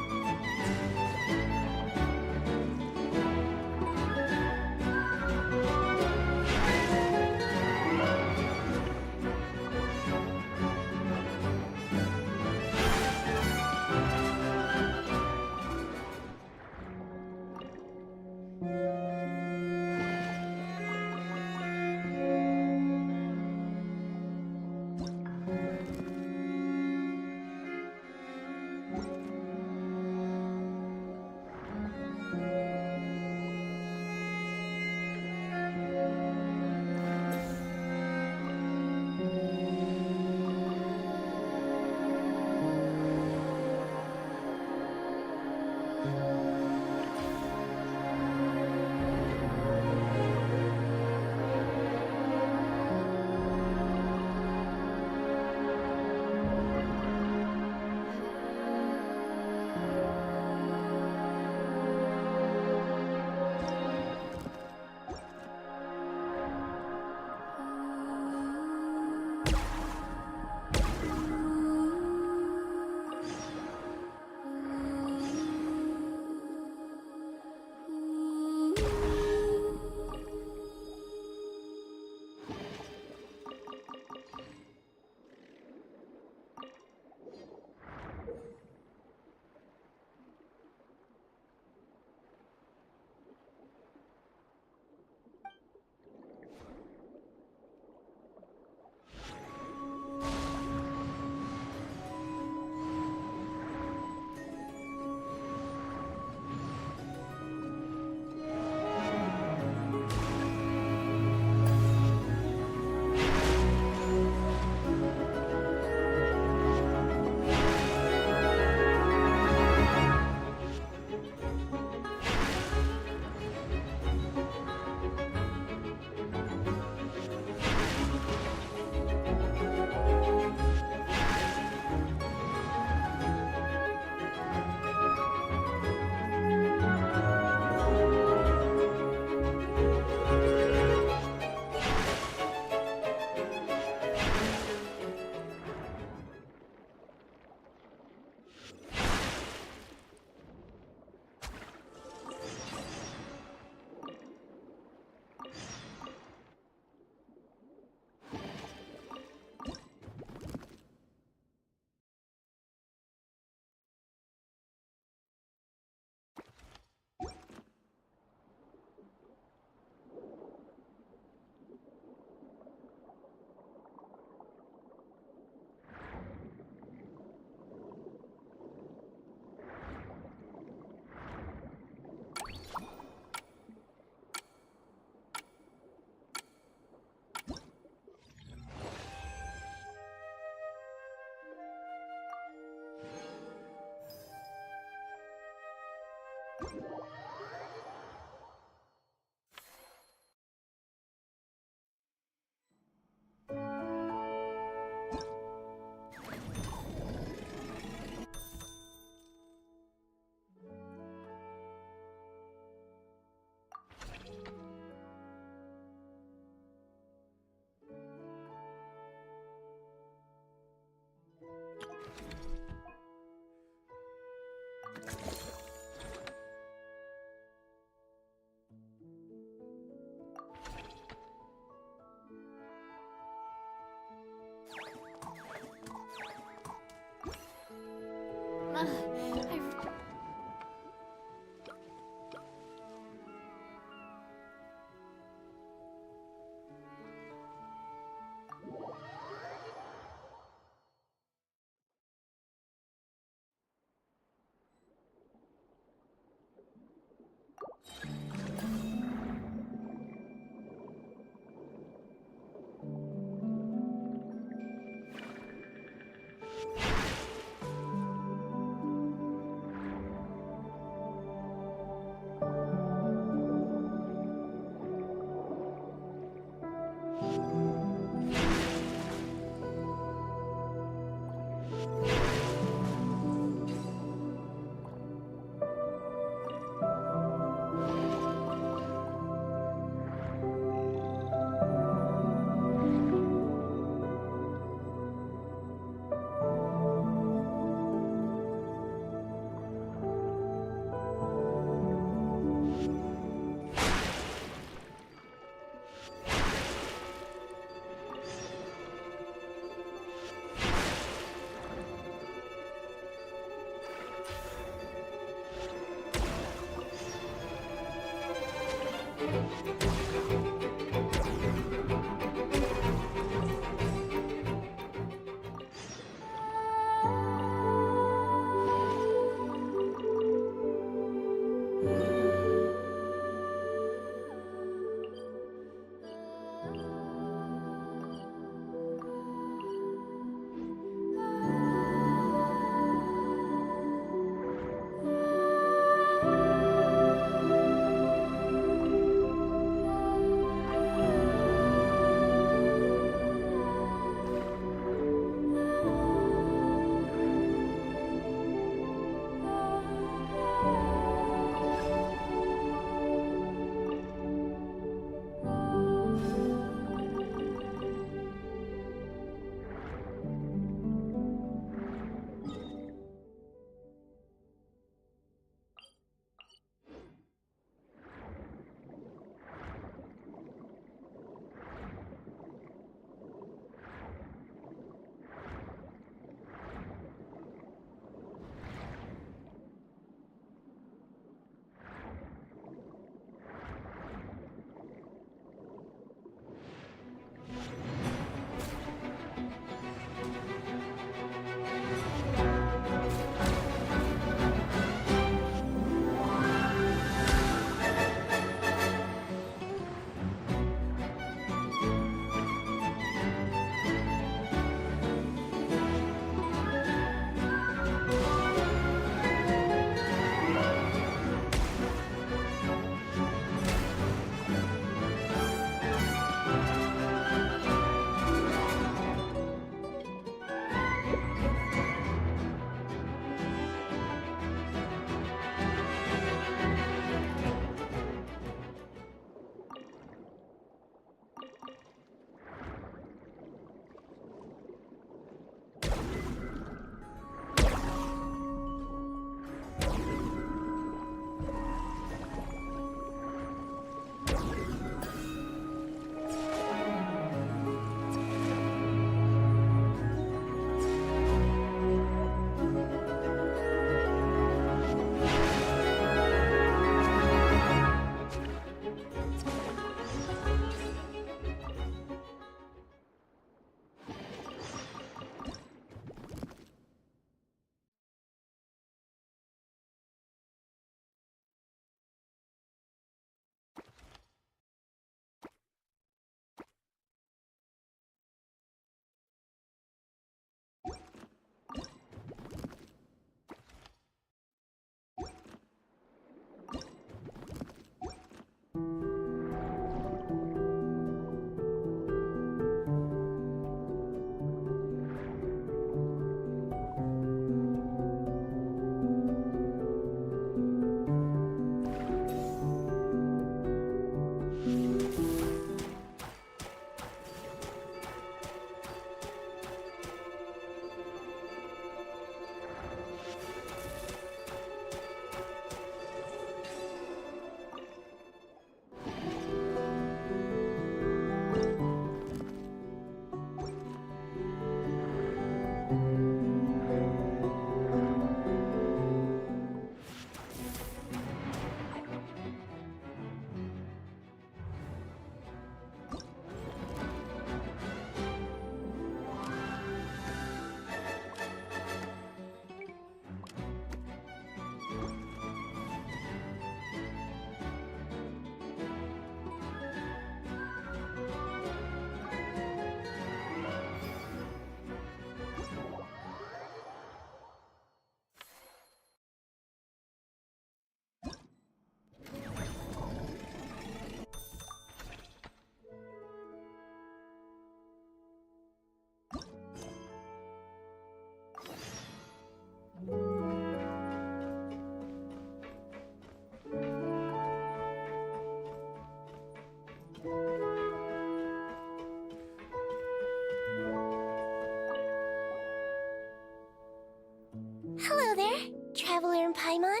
Hello there, Traveler in Paimon.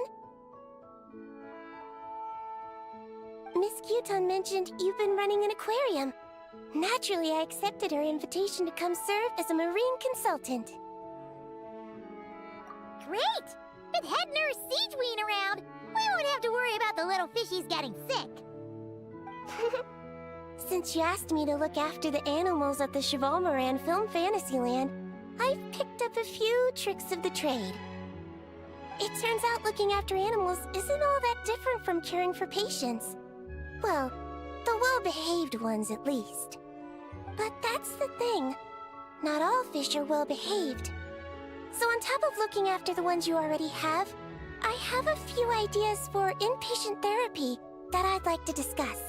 Miss Kyuton mentioned you've been running an aquarium. Naturally, I accepted her invitation to come serve as a marine consultant. Great! With Head Nurse Siegeween around, we won't have to worry about the little fishies getting sick. Since you asked me to look after the animals at the Chevalmoran Film Fantasyland, I've picked up a few tricks of the trade. It turns out looking after animals isn't all that different from caring for patients. Well, the well-behaved ones at least. But that's the thing. Not all fish are well-behaved. So on top of looking after the ones you already have, I have a few ideas for inpatient therapy that I'd like to discuss.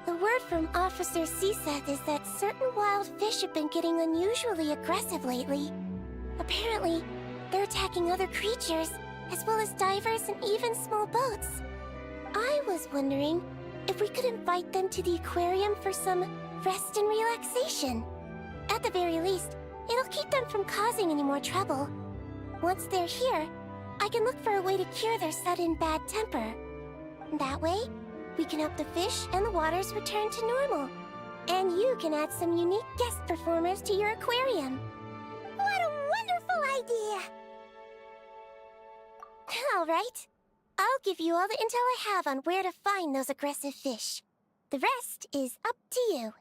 The word from Officer Ceseth is that certain wild fish have been getting unusually aggressive lately. Apparently, they're attacking other creatures, as well as divers and even small boats. I was wondering if we could invite them to the aquarium for some rest and relaxation. At the very least, it'll keep them from causing any more trouble. Once they're here, I can look for a way to cure their sudden bad temper. That way, we can help the fish and the waters return to normal. And you can add some unique guest performers to your aquarium. What a wonderful idea! All right. I'll give you all the intel I have on where to find those aggressive fish. The rest is up to you.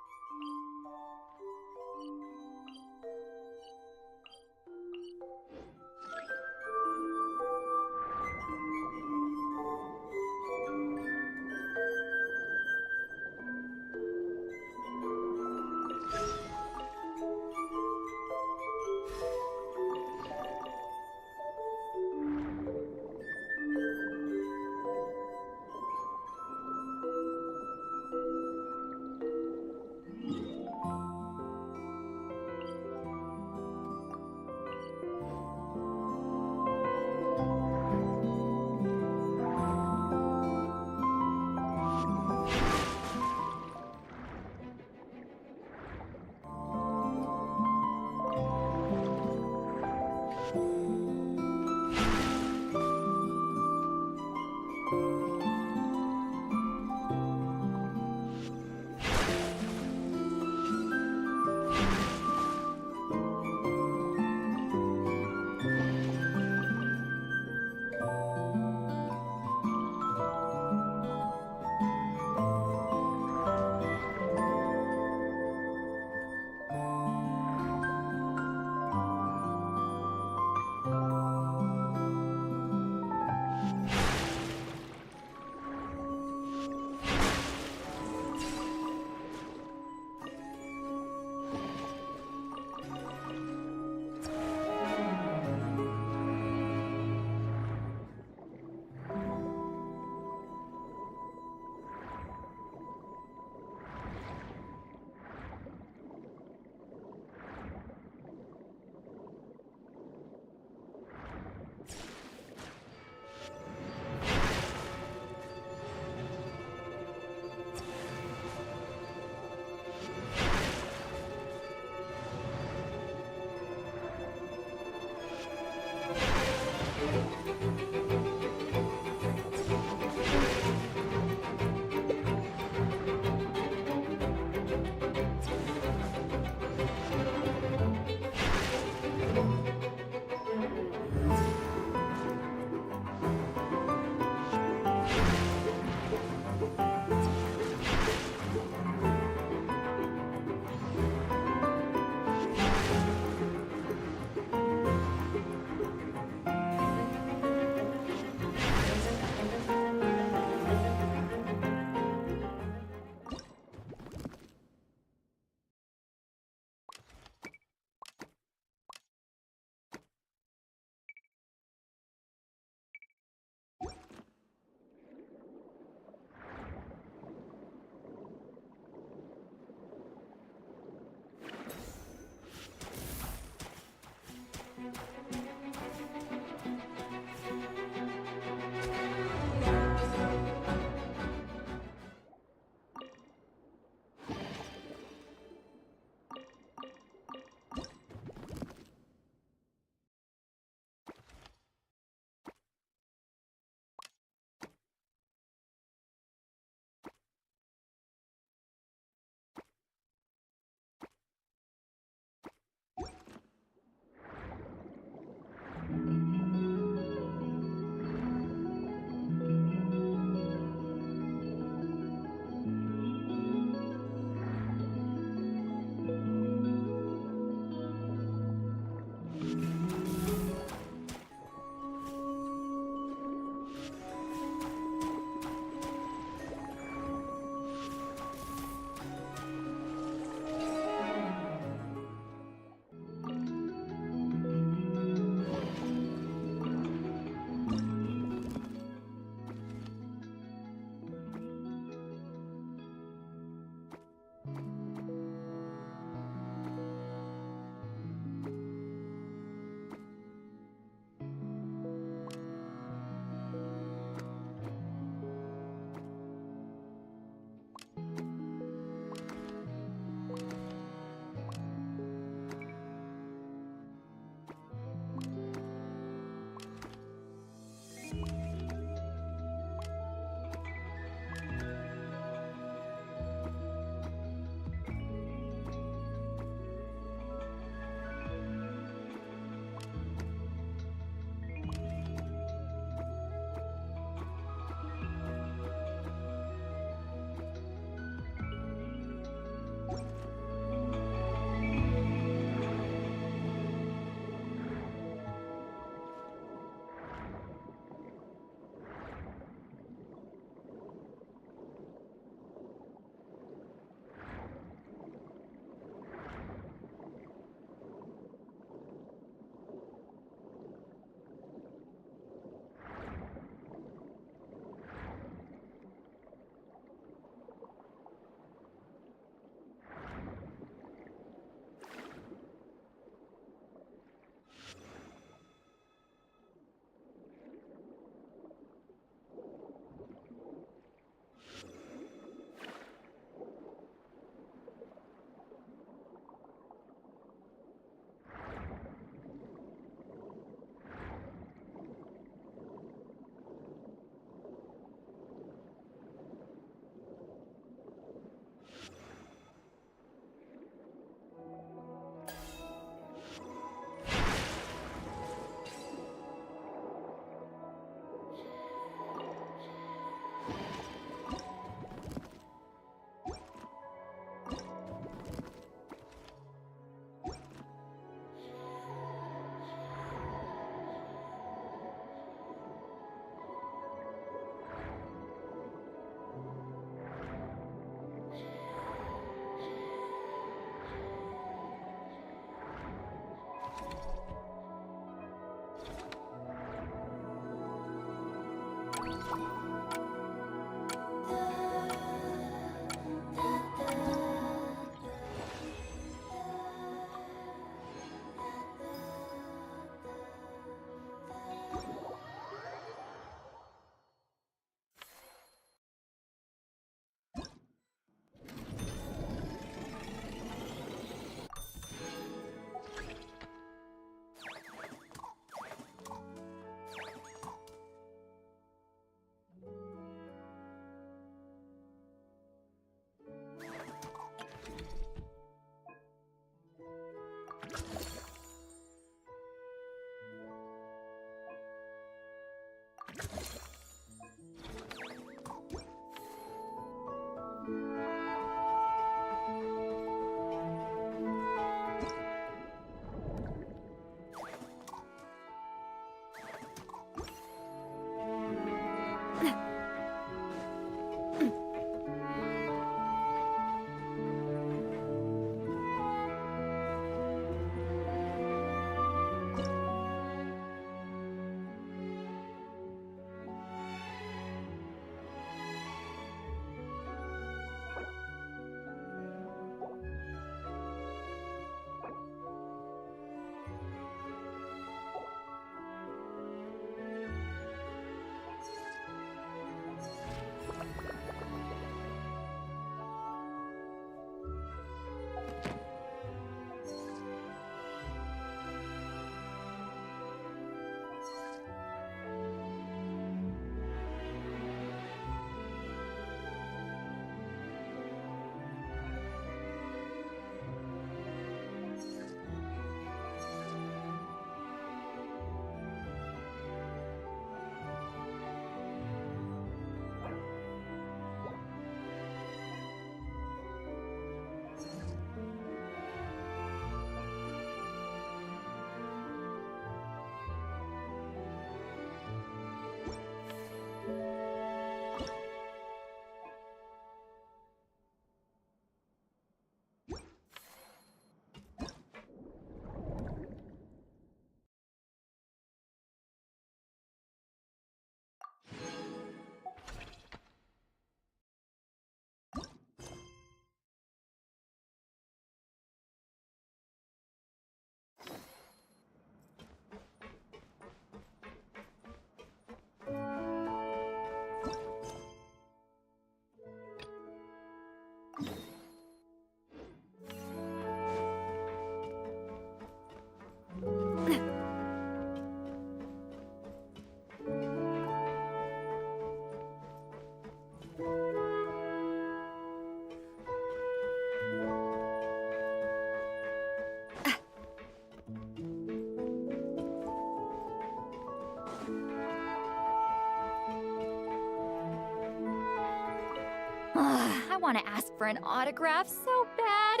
I want to ask for an autograph so bad,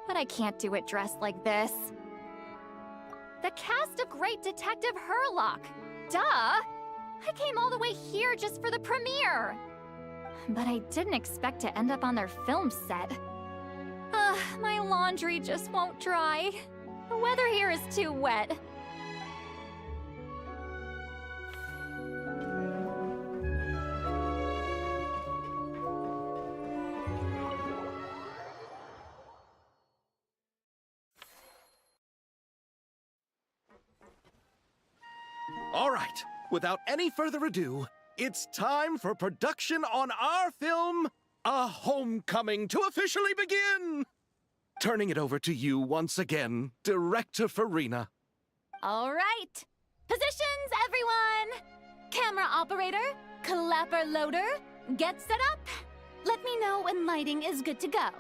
but I can't do it dressed like this. The cast of Great Detective Herlock! Duh! I came all the way here just for the premiere! But I didn't expect to end up on their film set. My laundry just won't dry. The weather here is too wet. All right, without any further ado, it's time for production on our film, A Homecoming, to officially begin! Turning it over to you once again, Director Farina. All right. Positions, everyone! Camera operator, clapper loader, get set up. Let me know when lighting is good to go.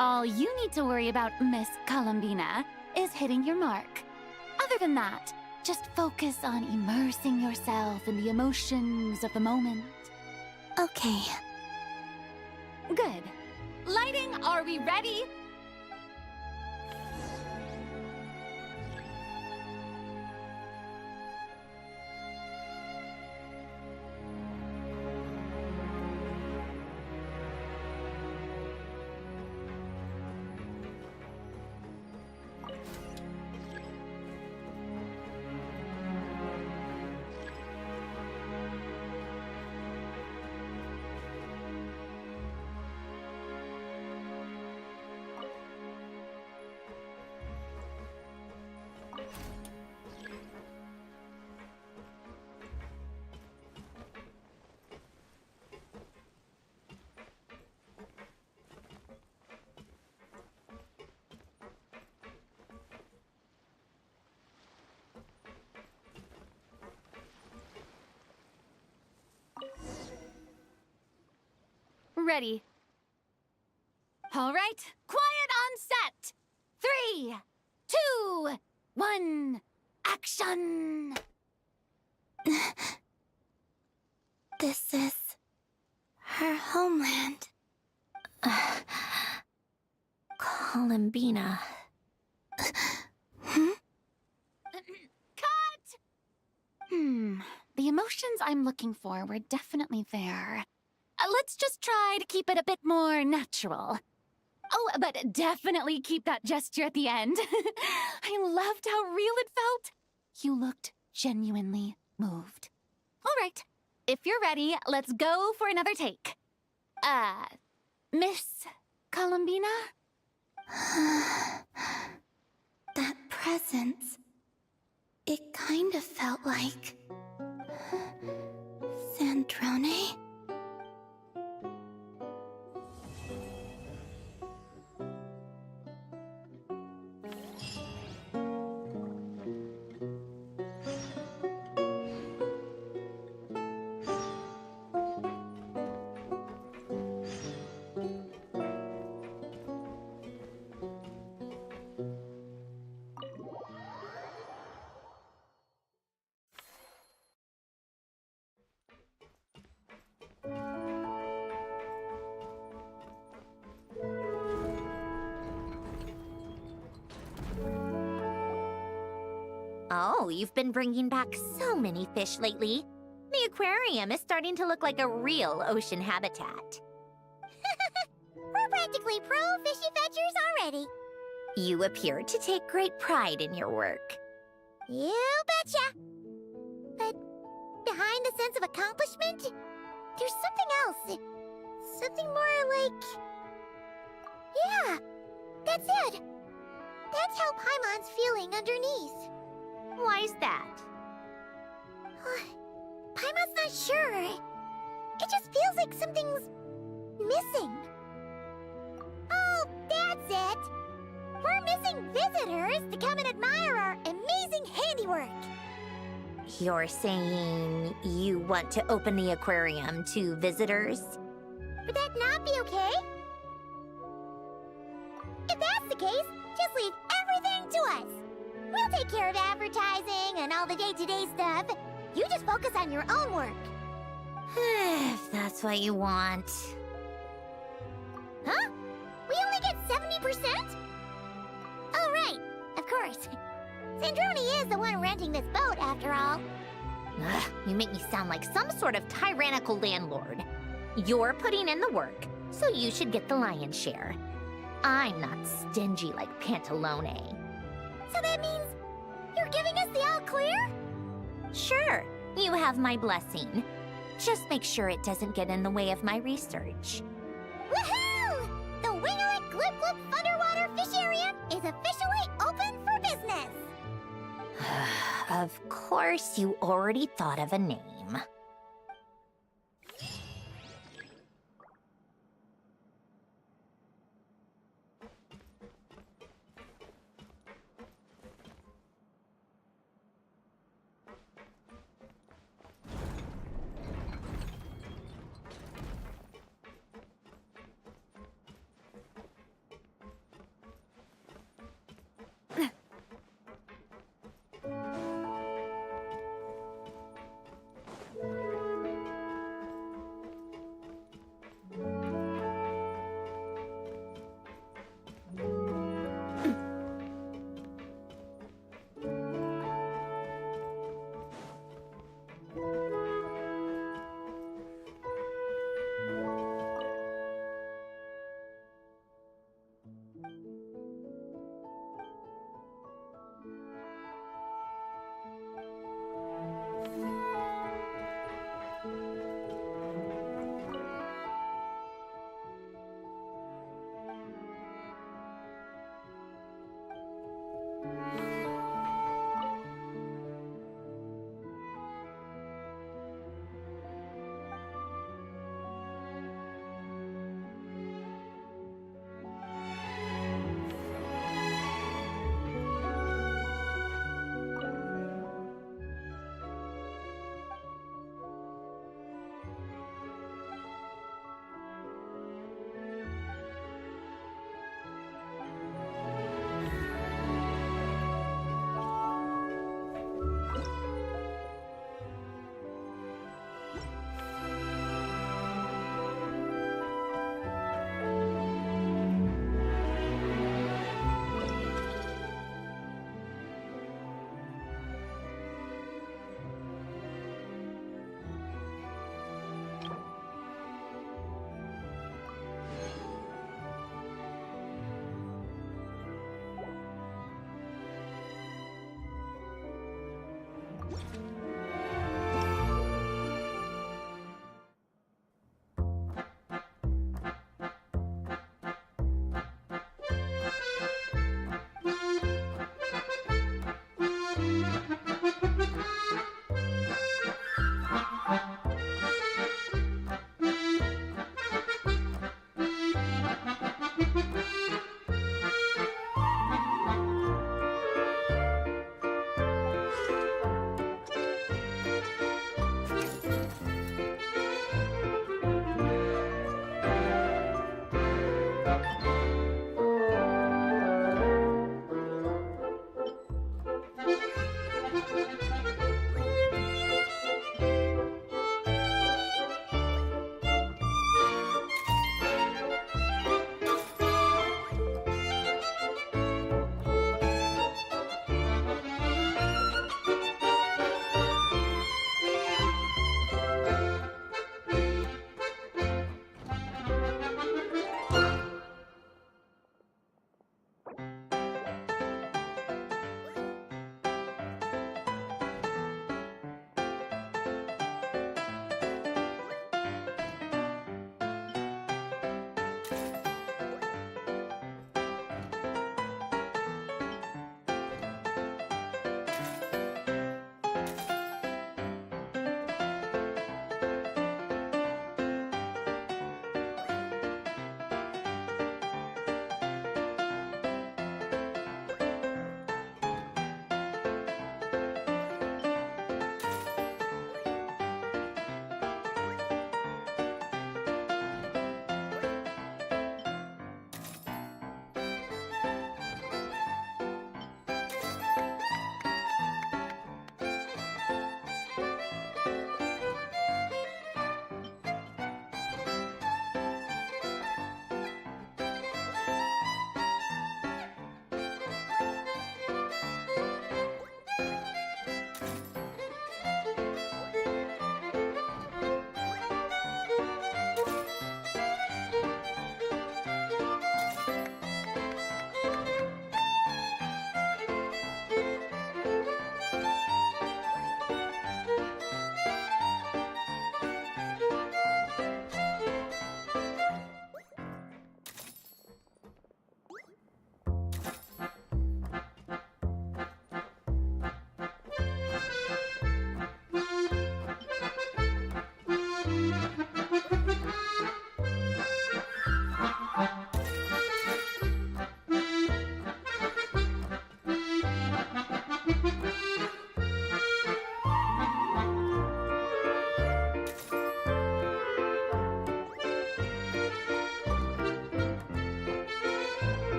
All you need to worry about, Miss Columbina, is hitting your mark. Other than that, just focus on immersing yourself in the emotions of the moment. Okay. Good. Lighting, are we ready? Ready. All right, quiet on set. 3, 2, 1, action! This is her homeland. Columbina. Cut! The emotions I'm looking for were definitely there. Let's just try to keep it a bit more natural. Oh, but definitely keep that gesture at the end. I loved how real it felt. You looked genuinely moved. All right, if you're ready, let's go for another take. Miss Columbina? That presence. It kind of felt like... Sandroning? Oh, you've been bringing back so many fish lately. The aquarium is starting to look like a real ocean habitat. We're practically pro fishy fetchers already. You appear to take great pride in your work. You betcha! But behind the sense of accomplishment, there's something else. Something more like... Yeah, that's it. That's how Paimon's feeling underneath. Why's that? Paimon's not sure. It just feels like something's missing. Oh, that's it. We're missing visitors to come and admire our amazing handiwork. You're saying you want to open the aquarium to visitors? Would that not be okay? If that's the case, just leave everything to us. We'll take care of advertising and all the day-to-day stuff. You just focus on your own work. If that's what you want. Huh? We only get 70%? Oh, right. Of course. Sandroning is the one renting this boat, after all. Ugh, you make me sound like some sort of tyrannical landlord. You're putting in the work, so you should get the lion's share. I'm not stingy like Pantalone. So that means you're giving us the all clear? Sure, you have my blessing. Just make sure it doesn't get in the way of my research. Woohoo! The Winglet Glip Glip Underwater Fisharium is officially open for business! Of course, you already thought of a name.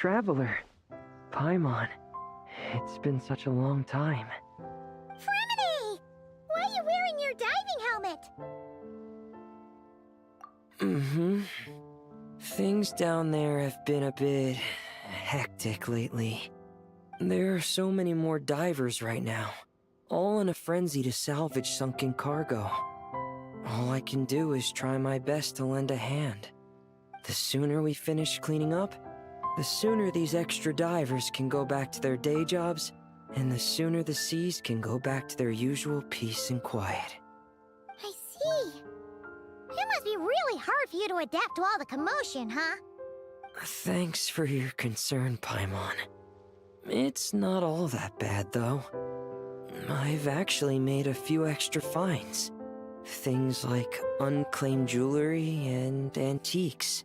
traveler. Paimon. It's been such a long time. Fremity! Why are you wearing your diving helmet? Things down there have been a bit hectic lately. There are so many more divers right now, all in a frenzy to salvage sunken cargo. All I can do is try my best to lend a hand. The sooner we finish cleaning up, the sooner these extra divers can go back to their day jobs, and the sooner the seas can go back to their usual peace and quiet. I see. It must be really hard for you to adapt to all the commotion, huh? Thanks for your concern, Paimon. It's not all that bad, though. I've actually made a few extra finds. Things like unclaimed jewelry and antiques.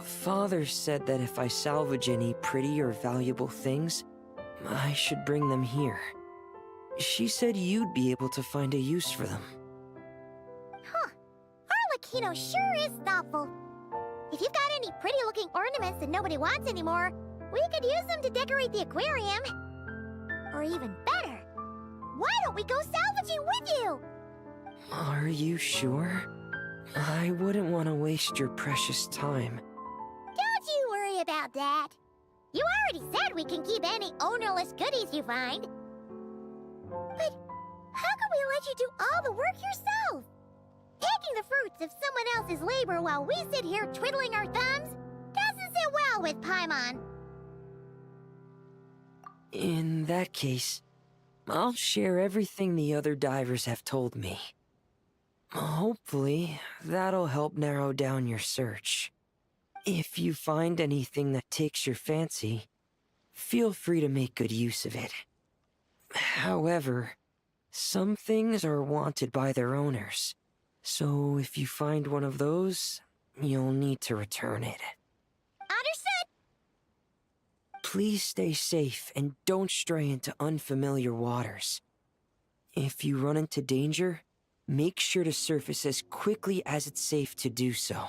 Father said that if I salvage any pretty or valuable things, I should bring them here. She said you'd be able to find a use for them. Huh. Arlecchino sure is thoughtful. If you've got any pretty-looking ornaments that nobody wants anymore, we could use them to decorate the aquarium. Or even better, why don't we go salvaging with you? Are you sure? I wouldn't want to waste your precious time. Don't you worry about that. You already said we can keep any ownerless goodies you find. But how can we let you do all the work yourself? Taking the fruits of someone else's labor while we sit here twiddling our thumbs doesn't sit well with Paimon. In that case, I'll share everything the other divers have told me. Hopefully, that'll help narrow down your search. If you find anything that takes your fancy, feel free to make good use of it. However, some things are wanted by their owners, so if you find one of those, you'll need to return it. Understood! Please stay safe and don't stray into unfamiliar waters. If you run into danger, make sure to surface as quickly as it's safe to do so.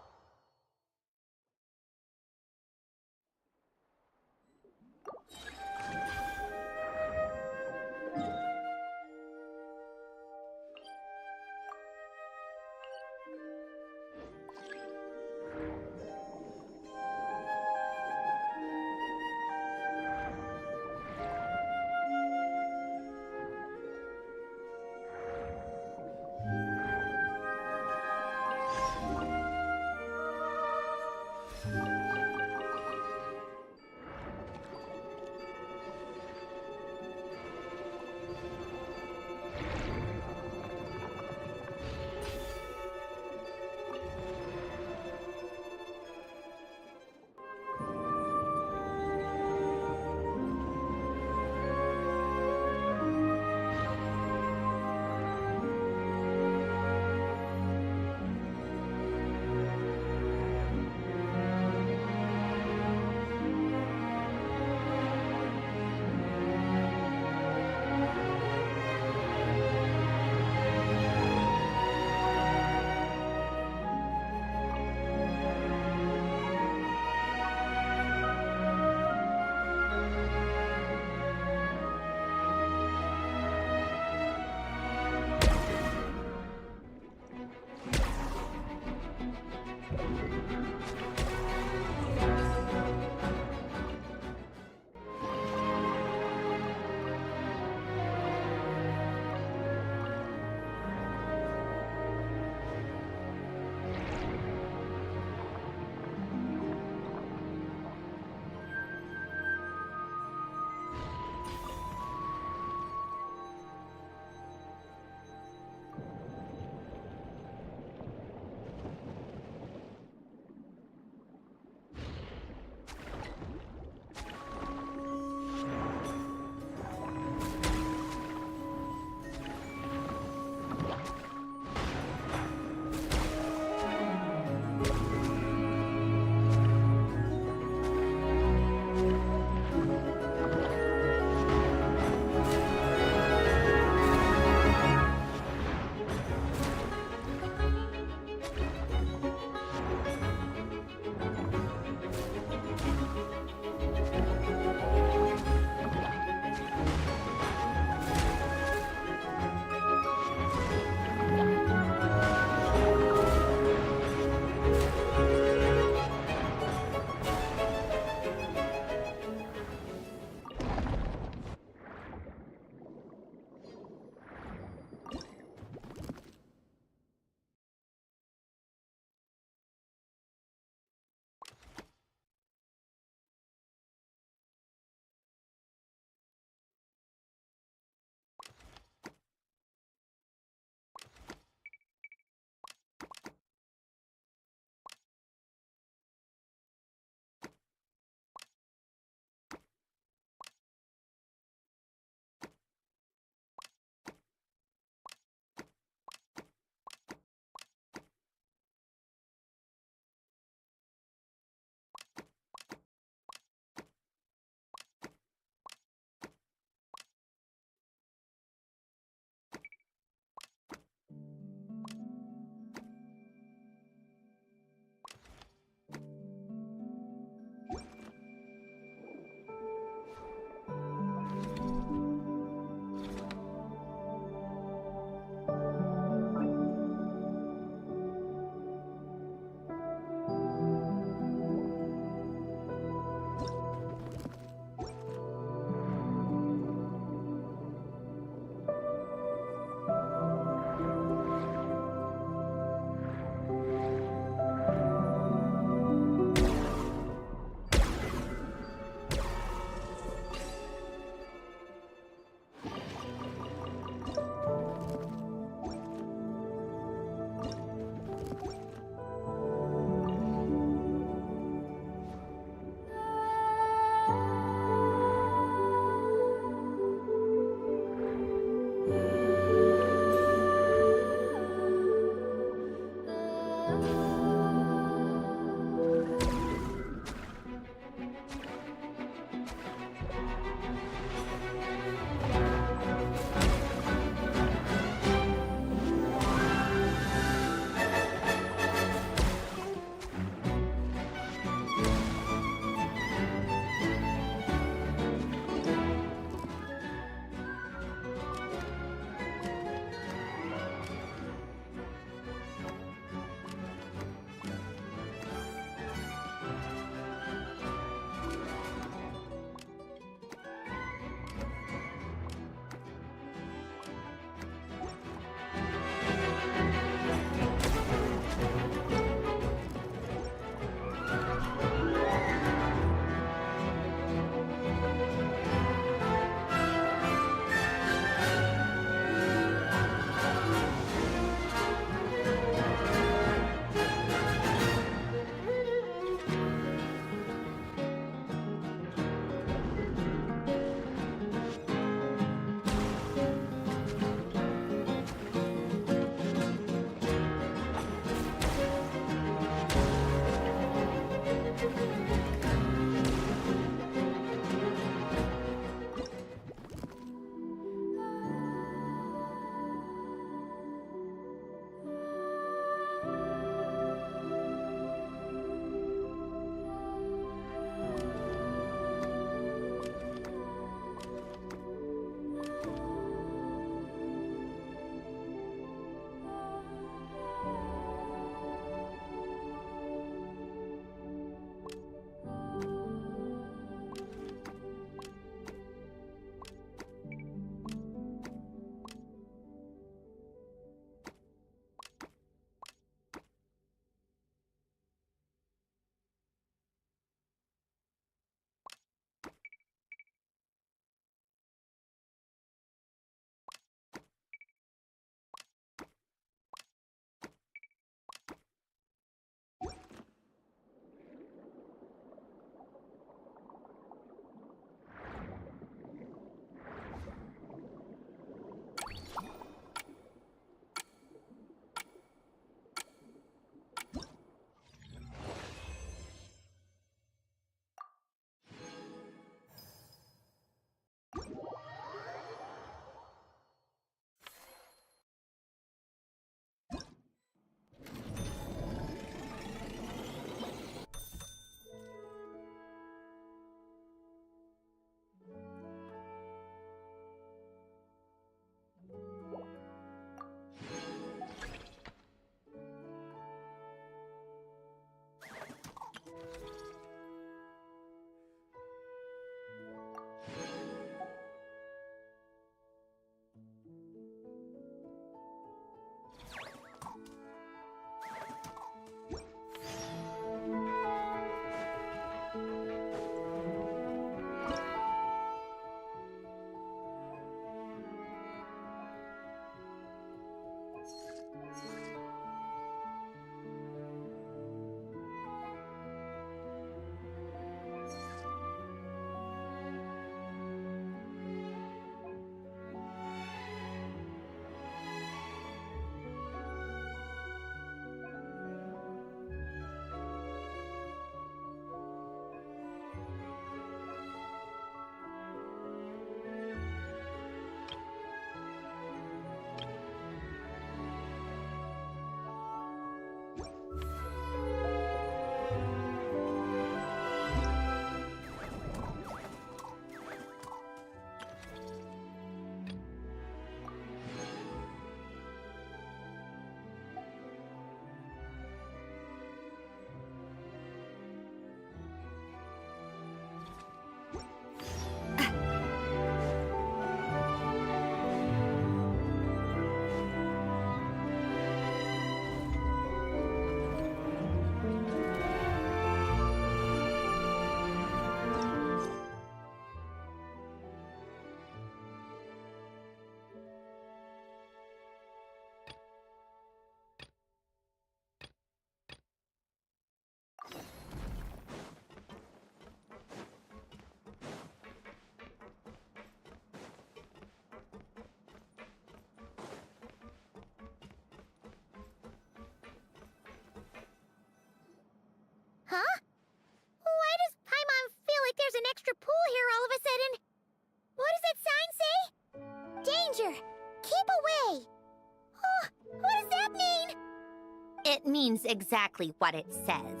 means exactly what it says.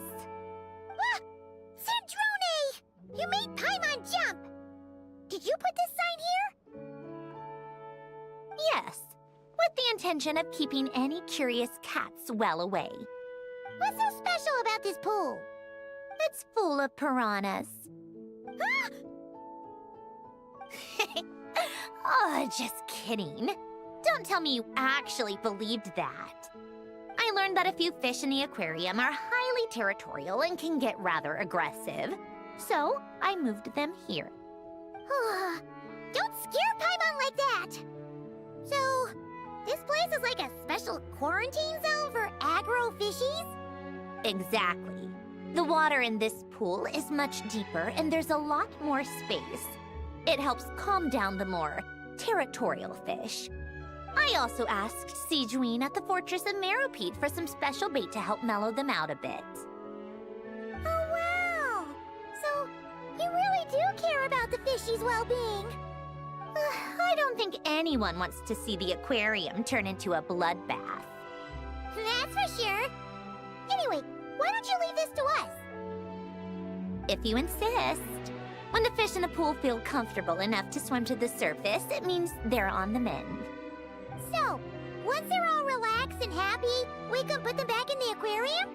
Ah! Sandroning! You made Paimon jump! Did you put this sign here? Yes, with the intention of keeping any curious cats well away. What's so special about this pool? It's full of piranhas. Ah! Oh, just kidding. Don't tell me you actually believed that. I learned that a few fish in the aquarium are highly territorial and can get rather aggressive. So, I moved them here. Don't scare Paimon like that! So, this place is like a special quarantine zone for aggro fishies? Exactly. The water in this pool is much deeper and there's a lot more space. It helps calm down the more territorial fish. I also asked Gesnhin at the Fortress of Meropede for some special bait to help mellow them out a bit. Oh, wow! So, you really do care about the fishies' well-being. I don't think anyone wants to see the aquarium turn into a bloodbath. That's for sure. Anyway, why don't you leave this to us? If you insist. When the fish in the pool feel comfortable enough to swim to the surface, it means they're on the mend. So, once they're all relaxed and happy, we can put them back in the aquarium?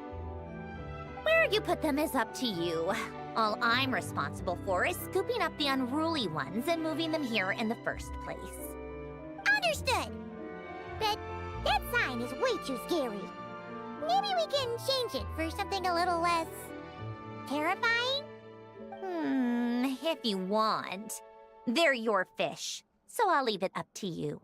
Where you put them is up to you. All I'm responsible for is scooping up the unruly ones and moving them here in the first place. Understood! But that sign is way too scary. Maybe we can change it for something a little less... terrifying? If you want. They're your fish, so I'll leave it up to you.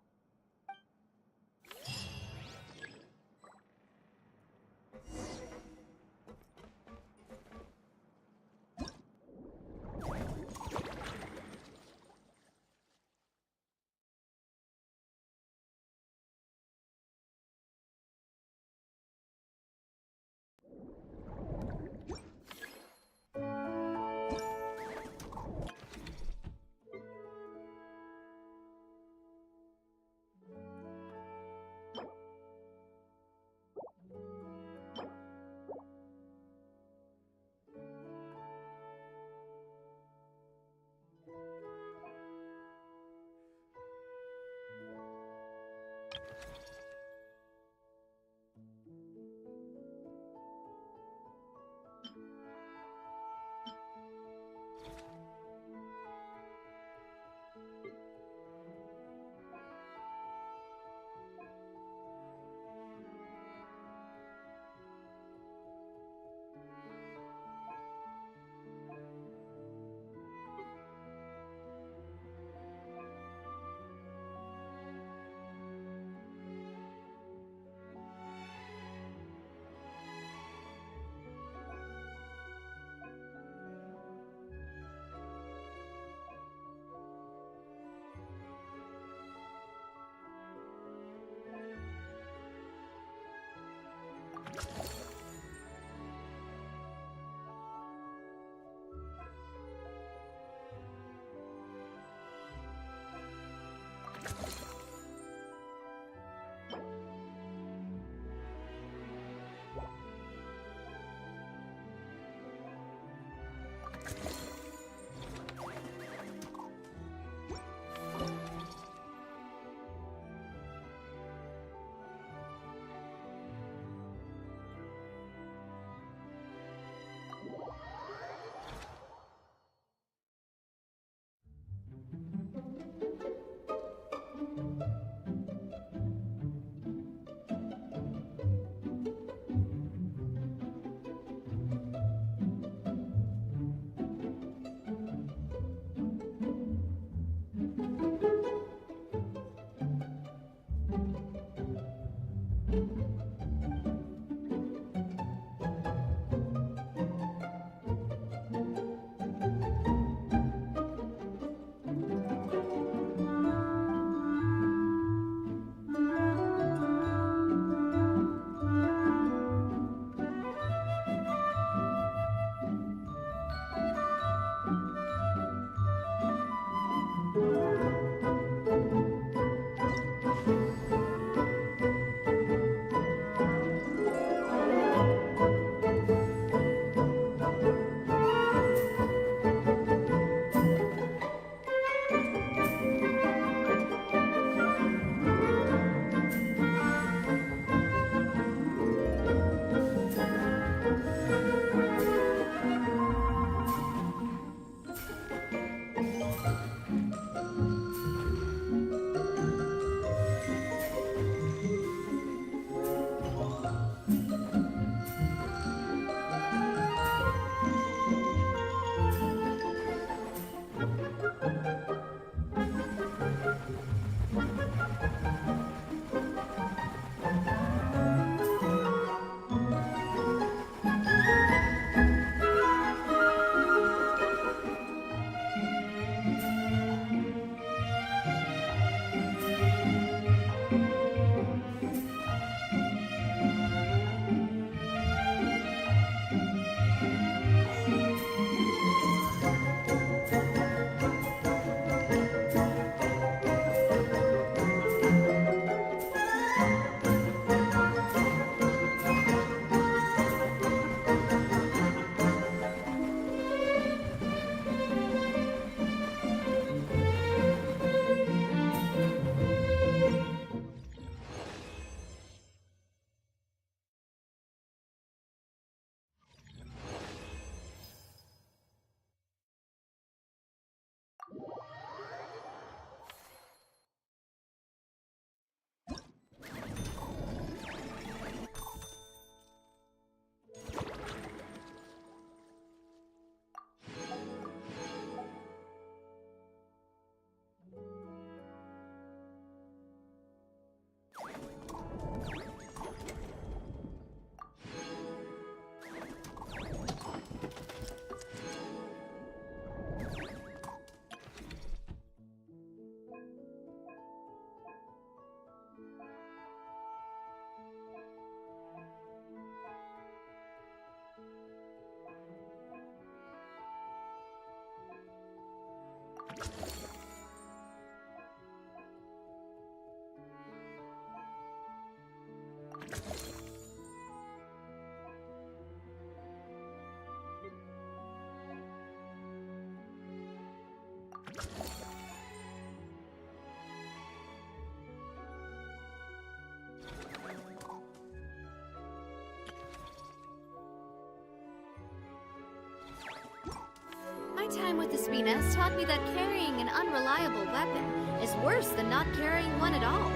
My time with the Spina has taught me that carrying an unreliable weapon is worse than not carrying one at all.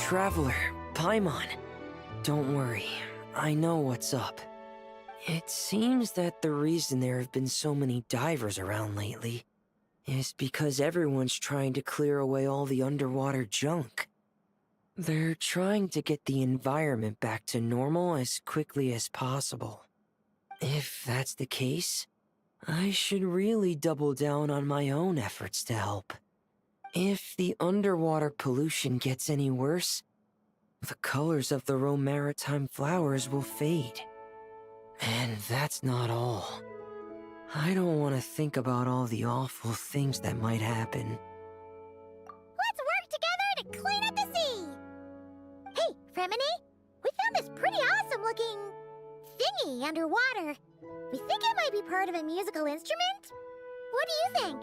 Traveler, Paimon. Don't worry, I know what's up. It seems that the reason there have been so many divers around lately is because everyone's trying to clear away all the underwater junk. They're trying to get the environment back to normal as quickly as possible. If that's the case, I should really double down on my own efforts to help. If the underwater pollution gets any worse, the colors of the Rome maritime flowers will fade. And that's not all. I don't want to think about all the awful things that might happen. Let's work together to clean up the sea! Hey, Fremini, we found this pretty awesome-looking thingy underwater. We think it might be part of a musical instrument. What do you think?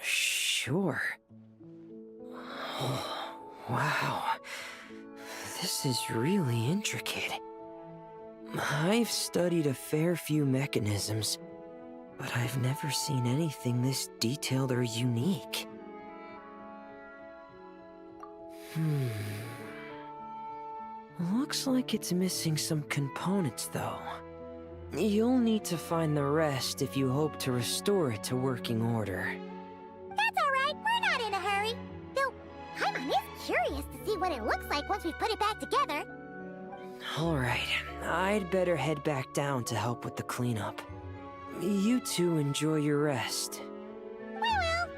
Sure. Oh, wow. This is really intricate. I've studied a fair few mechanisms, but I've never seen anything this detailed or unique. Looks like it's missing some components, though. You'll need to find the rest if you hope to restore it to working order. That's alright, we're not in a hurry. Though, Paimon is curious to see what it looks like once we've put it back together. Alright, I'd better head back down to help with the cleanup. You two enjoy your rest. We will.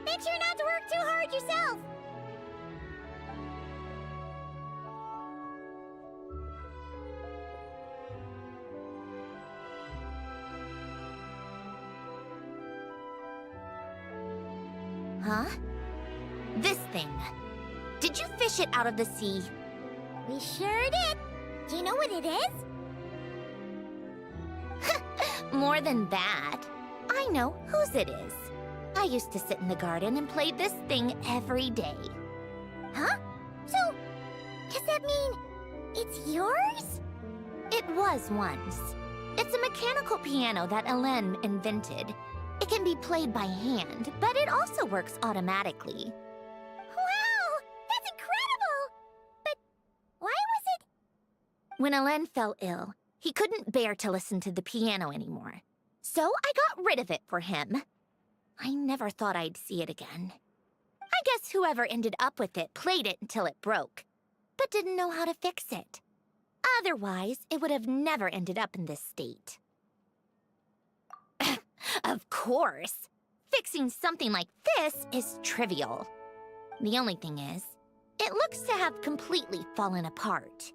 Make sure not to work too hard yourself. Huh? This thing. Did you fish it out of the sea? We sure did. Do you know what it is? More than that. I know whose it is. I used to sit in the garden and play this thing every day. Huh? So, does that mean it's yours? It was once. It's a mechanical piano that Hélène invented. It can be played by hand, but it also works automatically. Wow! That's incredible! But why was it... When Hélène fell ill, he couldn't bear to listen to the piano anymore. So I got rid of it for him. I never thought I'd see it again. I guess whoever ended up with it played it until it broke, but didn't know how to fix it. Otherwise, it would have never ended up in this state. Of course! Fixing something like this is trivial. The only thing is, it looks to have completely fallen apart.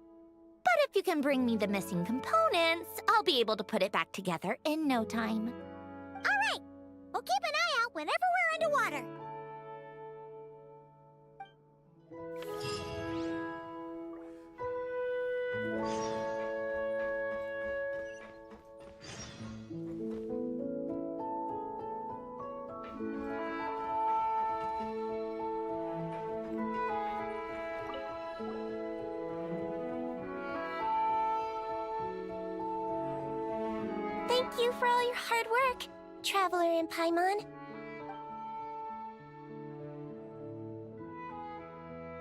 But if you can bring me the missing components, I'll be able to put it back together in no time. All right. We'll keep an eye out whenever we're underwater. Thank you for all your hard work, Traveler and Paimon.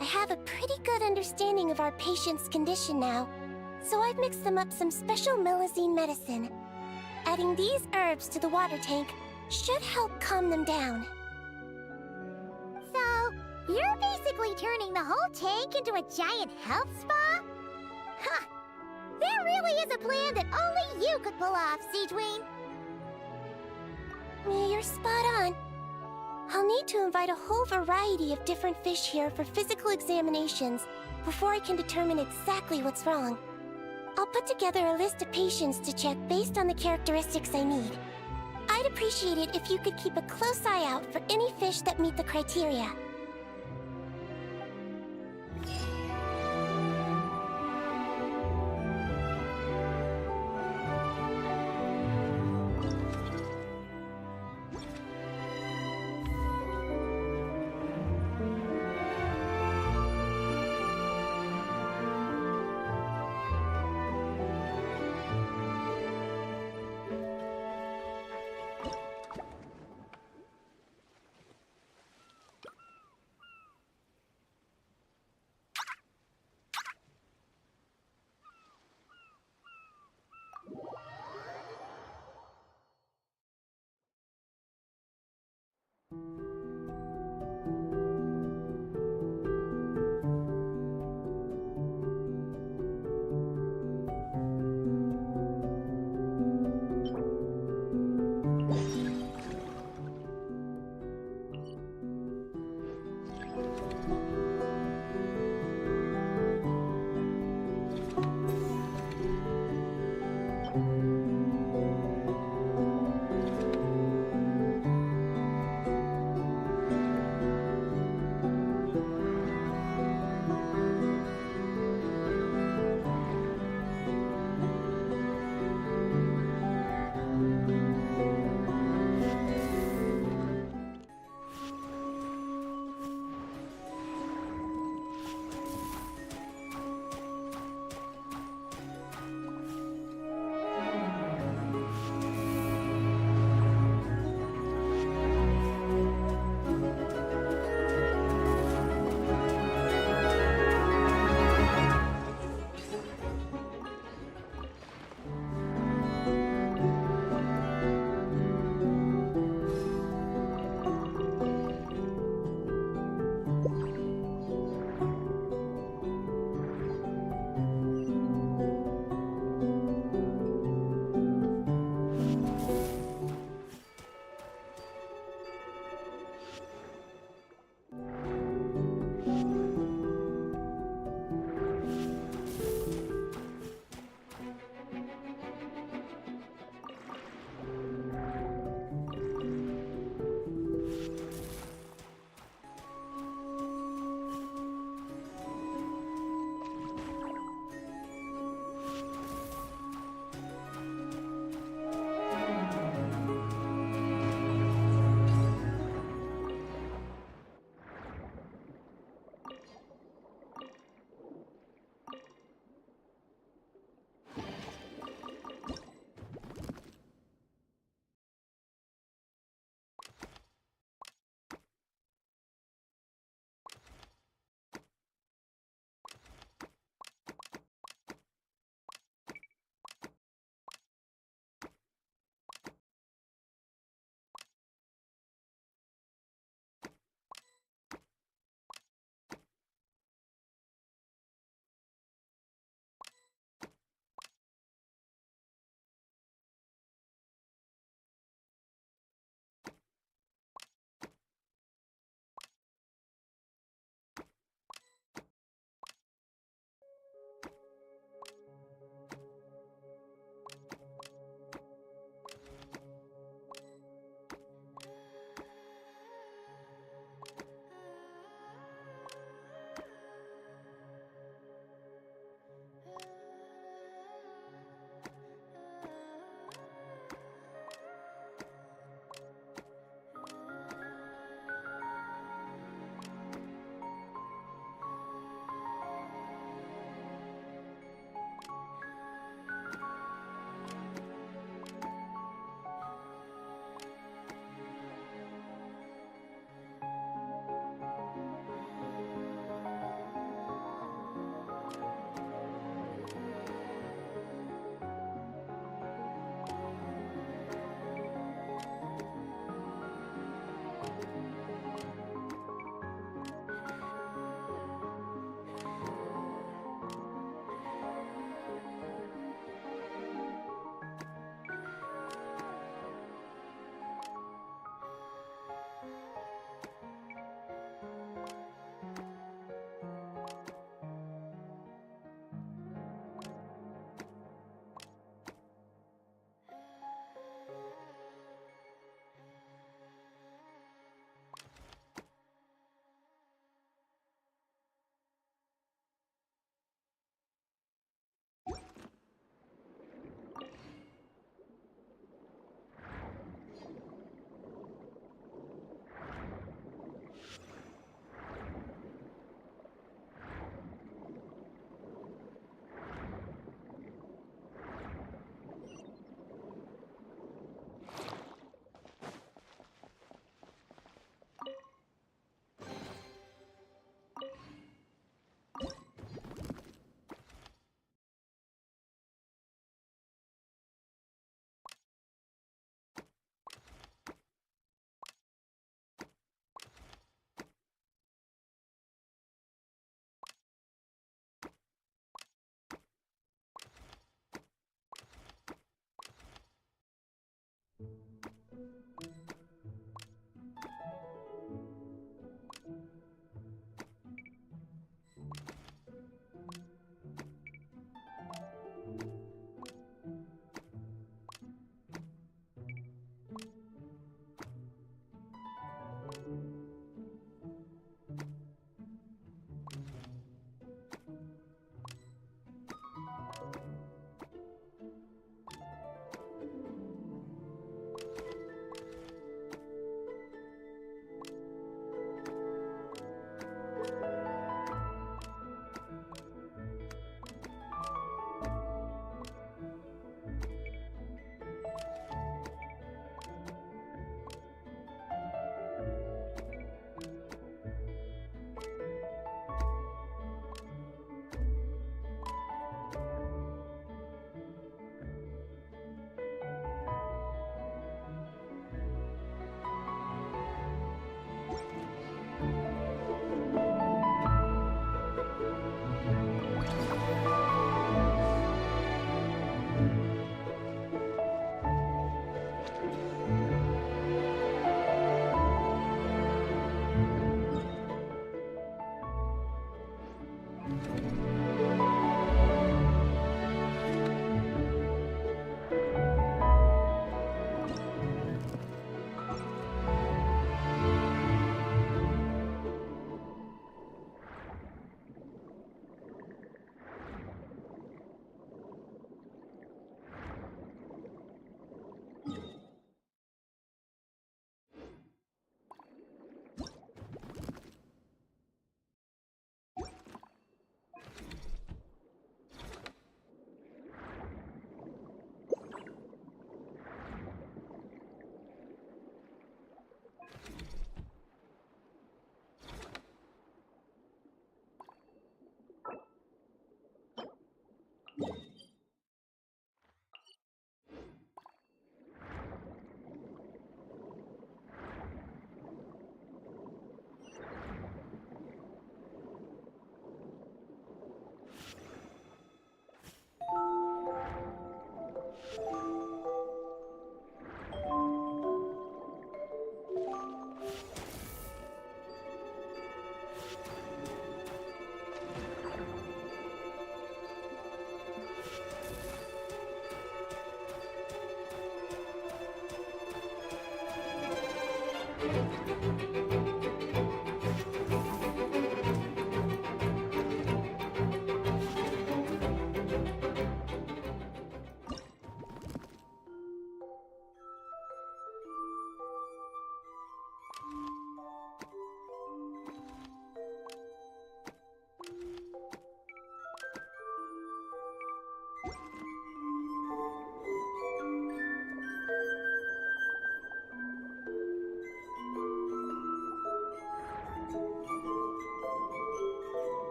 I have a pretty pretty good understanding of our patient's condition now, so I've mixed them up some special melazine medicine. Adding these herbs to the water tank should help calm them down. So, you're basically turning the whole tank into a giant health spa? Huh! There really is a plan that only you could pull off, Seedween. You're spot on. I'll need to invite a whole variety of different fish here for physical examinations before I can determine exactly what's wrong. I'll put together a list of patients to check based on the characteristics I need. I'd appreciate it if you could keep a close eye out for any fish that meet the criteria.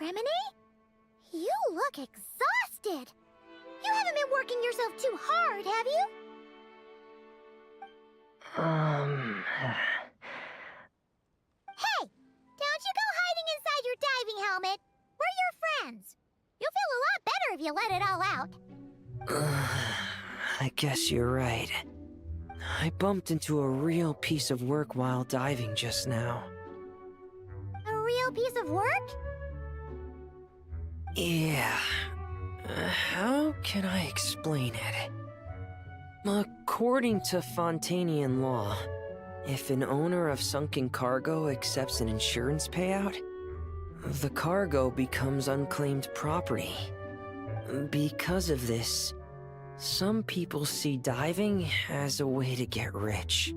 Remini? You look exhausted. You haven't been working yourself too hard, have you? Hey! Don't you go hiding inside your diving helmet. We're your friends. You'll feel a lot better if you let it all out. I guess you're right. I bumped into a real piece of work while diving just now. A real piece of work? Yeah. How can I explain it? According to Fontanian law, if an owner of sunken cargo accepts an insurance payout, the cargo becomes unclaimed property. Because of this, some people see diving as a way to get rich.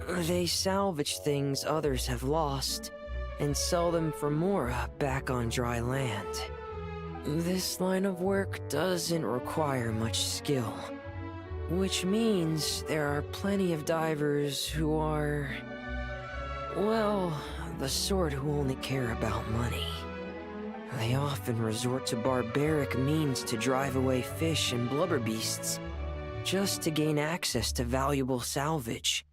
They salvage things others have lost and sell them for more back on dry land. This line of work doesn't require much skill, which means there are plenty of divers who are, well, the sort who only care about money. They often resort to barbaric means to drive away fish and blubber beasts, just to gain access to valuable salvage.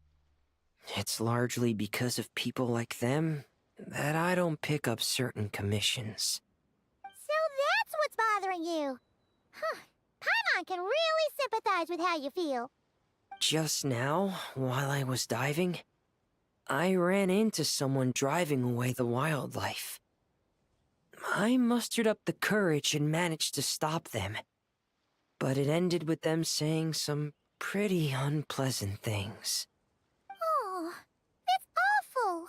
It's largely because of people like them that I don't pick up certain commissions. So that's what's bothering you. Huh. Paimon can really sympathize with how you feel. Just now, while I was diving, I ran into someone driving away the wildlife. I mustered up the courage and managed to stop them. But it ended with them saying some pretty unpleasant things. Oh, that's awful.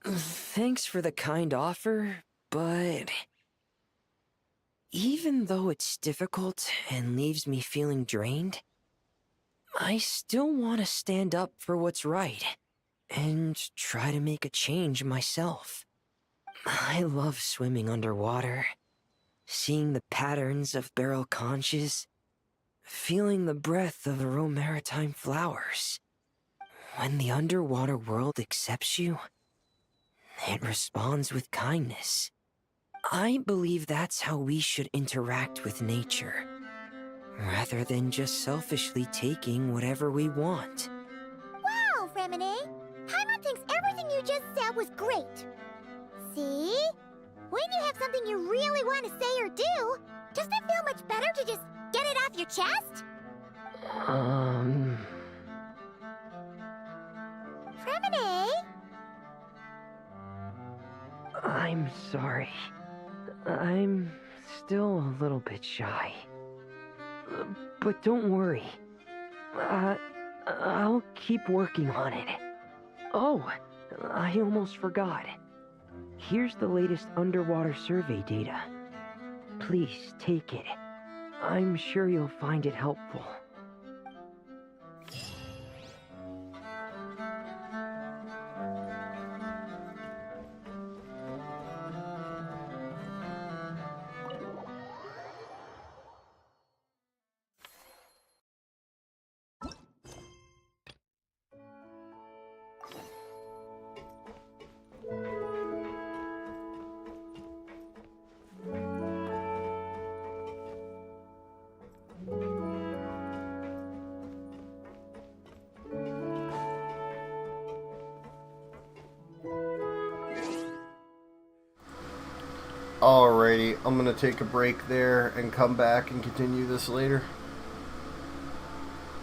Thanks for the kind offer, but even though it's difficult and leaves me feeling drained, I still want to stand up for what's right and try to make a change myself. I love swimming underwater, seeing the patterns of barrel conches, feeling the breath of the maritime flowers. When the underwater world accepts you, it responds with kindness. I believe that's how we should interact with nature, rather than just selfishly taking whatever we want. Wow, Remine! Paimon thinks everything you just said was great. See? When you have something you really want to say or do, doesn't it feel much better to just get it off your chest? Remine? I'm sorry. I'm still a little bit shy. But don't worry. I'll keep working on it. Oh, I almost forgot. Here's the latest underwater survey data. Please take it. I'm sure you'll find it helpful. Alrighty, I'm gonna take a break there and come back and continue this later.